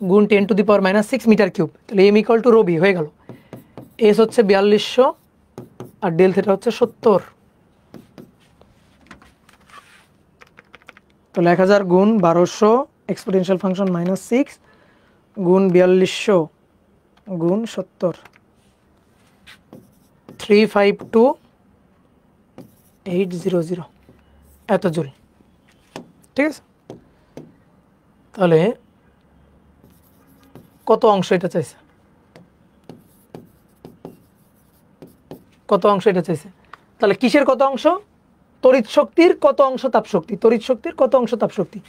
গুণ 10⁻⁻6 মিটার কিউব। তাহলে m = রো ভি হয়ে গেল। এস হচ্ছে 4200 আর ডেল থিটা হচ্ছে 70। তাহলে 1000 গুণ 1200 এক্সপোনেনশিয়াল ফাংশন -6 গুণ 4200 গুণ 70, 352800 এত জুল, ঠিক আছে। তাহলে কত অংশ এটা চাইছে, কত অংশ এটা চাইছে? তাহলে কিসের কত অংশ? তড়িৎ শক্তির কত অংশ তাপ শক্তি, তড়িৎ শক্তির কত অংশ তাপ শক্তি।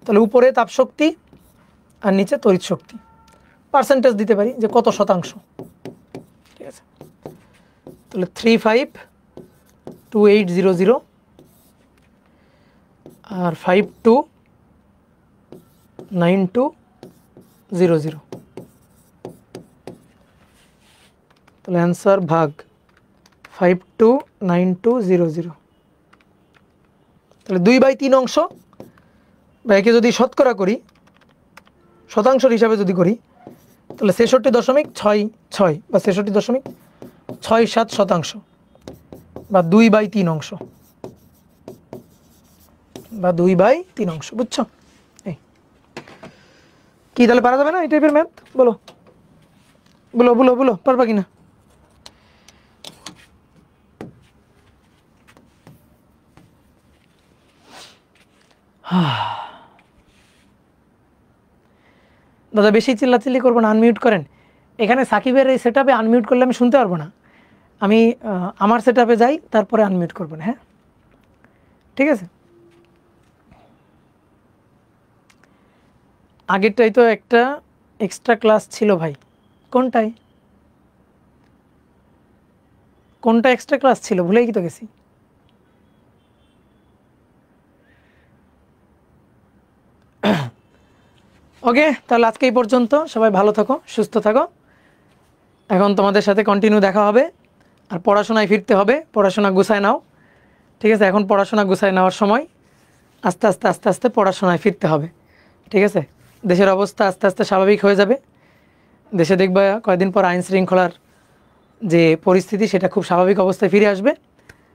তাহলে উপরে তাপ শক্তি আর নিচে তড়িৎ শক্তি, পার্সেন্টেজ দিতে পারি যে কত শতাংশ, ঠিক আছে। তাহলে 352800 আর 529200, তাহলে অ্যান্সার ভাগ 529200। তাহলে 2/3 অংশ, বা একে যদি শতকরা করি, শতাংশের হিসাবে যদি করি, তাহলে 66.66 বা 66.67 শতাংশ, বা 2/3 অংশ, বা 2/3 অংশ, বুঝছো? এই কি তাহলে পারা যাবে না এই টাইপের ম্যাথ? বলো বলো বলো বলো, পারবা কিনা? দাদা বেশি চিল্লাচিল্লি করবো না, আনমিউট করেন। এখানে সাকিবের এই সেট আপে আনমিউট করলে আমি শুনতে পারবো না, আমি আমার সেট আপে যাই, তারপরে আনমিউট করবো না, হ্যাঁ, ঠিক আছে। আগেরটাই তো একটা এক্সট্রা ক্লাস ছিল ভাই, কোনটাই, কোনটা এক্সট্রা ক্লাস ছিল ভুলেই তো গেছি। ওকে, তাহলে আজকে এই পর্যন্ত। সবাই ভালো থাকো, সুস্থ থাকো। এখন তোমাদের সাথে কন্টিনিউ দেখা হবে, আর পড়াশোনায় ফিরতে হবে, পড়াশোনা গুছায় নাও, ঠিক আছে। এখন পড়াশোনা গুছায় নেওয়ার সময়, আস্তে আস্তে আস্তে আস্তে পড়াশোনায় ফিরতে হবে, ঠিক আছে। দেশের অবস্থা আস্তে আস্তে স্বাভাবিক হয়ে যাবে, দেশে দেখবা কয়েকদিন পর আইন শৃঙ্খলার যে পরিস্থিতি সেটা খুব স্বাভাবিক অবস্থায় ফিরে আসবে।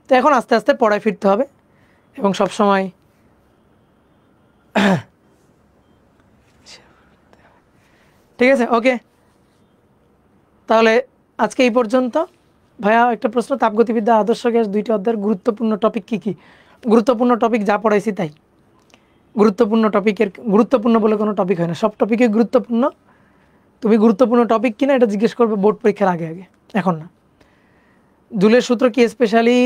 তো এখন আস্তে আস্তে পড়ায় ফিরতে হবে, এবং সব সময় ঠিক আছে। ওকে, তাহলে আজকে এই পর্যন্ত। ভাইয়া একটা প্রশ্ন, তাপগতিবিদ্যা আদর্শ গ্যাস 2টি অধ্যায়ের গুরুত্বপূর্ণ টপিক কী কী? গুরুত্বপূর্ণ টপিক যা পড়াইছি তাই। গুরুত্বপূর্ণ টপিকের গুরুত্বপূর্ণ বলে কোনো টপিক হয় না, সব টপিকে গুরুত্বপূর্ণ। তুমি গুরুত্বপূর্ণ টপিক কিনা এটা জিজ্ঞেস করবে বোর্ড পরীক্ষার আগে আগে, এখন না। জুলের সূত্র কি স্পেশালি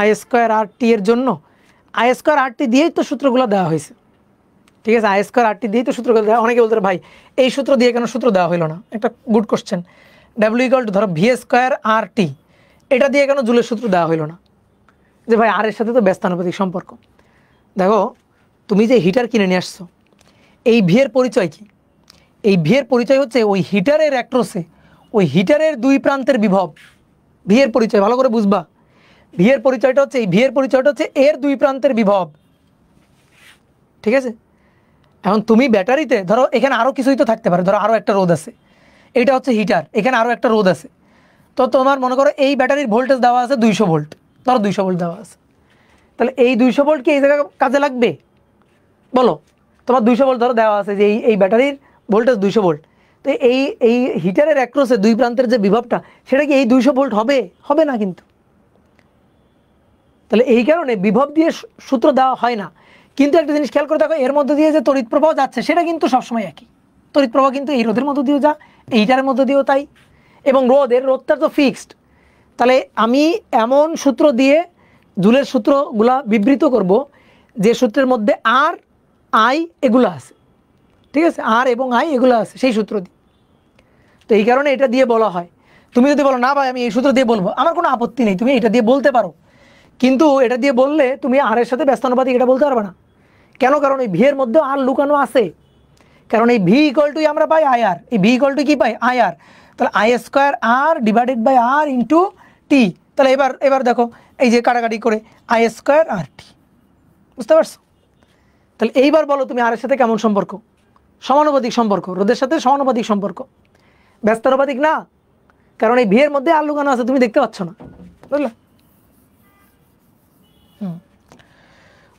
I²RT এর জন্য? I²RT দিয়েই তো সূত্রগুলো দেওয়া হয়েছে, ঠিক আছে? I²RT দিয়েই তো সূত্রগুলো দেওয়া। অনেকে বলতে ভাই এই সূত্র দিয়ে কেন সূত্র দেওয়া হলো না? একটা গুড কোশ্চেন। W ধরো V²RT, এটা দিয়ে কেন জুলের সূত্র দেওয়া হলো না? যে ভাই আর এর সাথে তো ব্যস্তানুপাতিক সম্পর্ক। দেখো, তুমি যে হিটার কিনে নিয়ে আসছো, এই ভি এর পরিচয় কি? এই ভি এর পরিচয় হচ্ছে ওই হিটারের অ্যাক্রোসে, ওই হিটারের দুই প্রান্তের বিভব। ভি এর পরিচয় ভালো করে বুঝবা। ভি এর পরিচয়টা হচ্ছে, এই ভি এর পরিচয়টা হচ্ছে এর দুই প্রান্তের বিভব, ঠিক আছে? এখন তুমি ব্যাটারিতে ধরো এখানে আরও কিছুই তো থাকতে পারে, ধরো আরও একটা রোধ আছে, এইটা হচ্ছে হিটার, এখানে আরও একটা রোধ আছে। তো তোমার মনে করো এই ব্যাটারির ভোল্টেজ দেওয়া আছে 200 ভোল্ট, ধরো 200 ভোল্ট দেওয়া আছে। তাহলে এই 200 ভোল্ট কি এই জায়গায় কাজে লাগবে? বলো, তোমার 200 ভোল্ট ধরো দেওয়া আছে, যে এই ব্যাটারির ভোল্টেজ 200 ভোল্ট। তো এই হিটারের অ্যাক্রোসে দুই প্রান্তের যে বিভবটা, সেটা কি এই 200 ভোল্ট হবে? হবে না কিন্তু। তাহলে এই কারণে বিভব দিয়ে সূত্র দেওয়া হয় না। কিন্তু একটা জিনিস খেয়াল করে দেখো, এর মধ্যে দিয়ে যে তড়িৎ প্রবাহ যাচ্ছে সেটা কিন্তু সবসময় একই। তড়িৎ প্রবাহ কিন্তু এই রোধের মধ্যে দিয়েও যা, এই হিটারের মধ্যে দিয়েও তাই। এবং রোধটা তো ফিক্সড। তাহলে আমি এমন সূত্র দিয়ে জুলের সূত্রগুলা বিবৃত করব যে সূত্রের মধ্যে আর আই এগুলো আছে, ঠিক আছে? আর এবং আই এগুলো আছে সেই সূত্র দিয়ে। তো এই কারণে এটা দিয়ে বলা হয়। তুমি যদি বলো না ভাই আমি এই সূত্র দিয়ে বলবো, আমার কোনো আপত্তি নেই, তুমি এটা দিয়ে বলতে পারো। কিন্তু এটা দিয়ে বললে তুমি আর এর সাথে ব্যস্তানুপাতিক এটা বলতে পারবে না। কেন? কারণ এই ভি এর মধ্যে আর লুকানো আছে। কারণ এই ভি ইকুয়াল টু আমরা পাই আইআর, এই ভি ইকুয়াল টু কি পাই? আইআর। তাহলে I²R divided by R into T. তাহলে এবার দেখো, এই যে কাটাকাটি করে I²RT, বুঝতে পারছো? তাহলে এইবার বলো তুমি আর এর সাথে কেমন সম্পর্ক? সমানুপাতিক সম্পর্ক, রোধের সাথে সমানুপাতিক সম্পর্ক, ব্যস্তানুপাতিক না। কারণ এই ভি এর মধ্যে আর লুকানো আছে, তুমি দেখতে পাচ্ছ না, বুঝলে?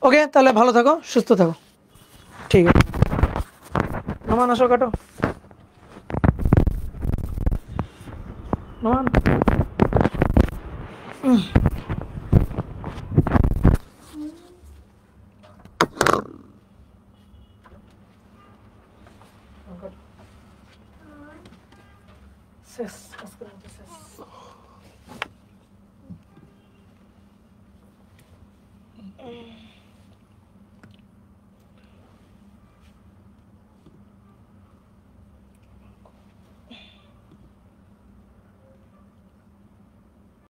ওকে, তাহলে ভালো থাকো, সুস্থ থাকো, ঠিক আছে? নমান আসো, কাটো নমান। শেষ আজকের মতো শেষ।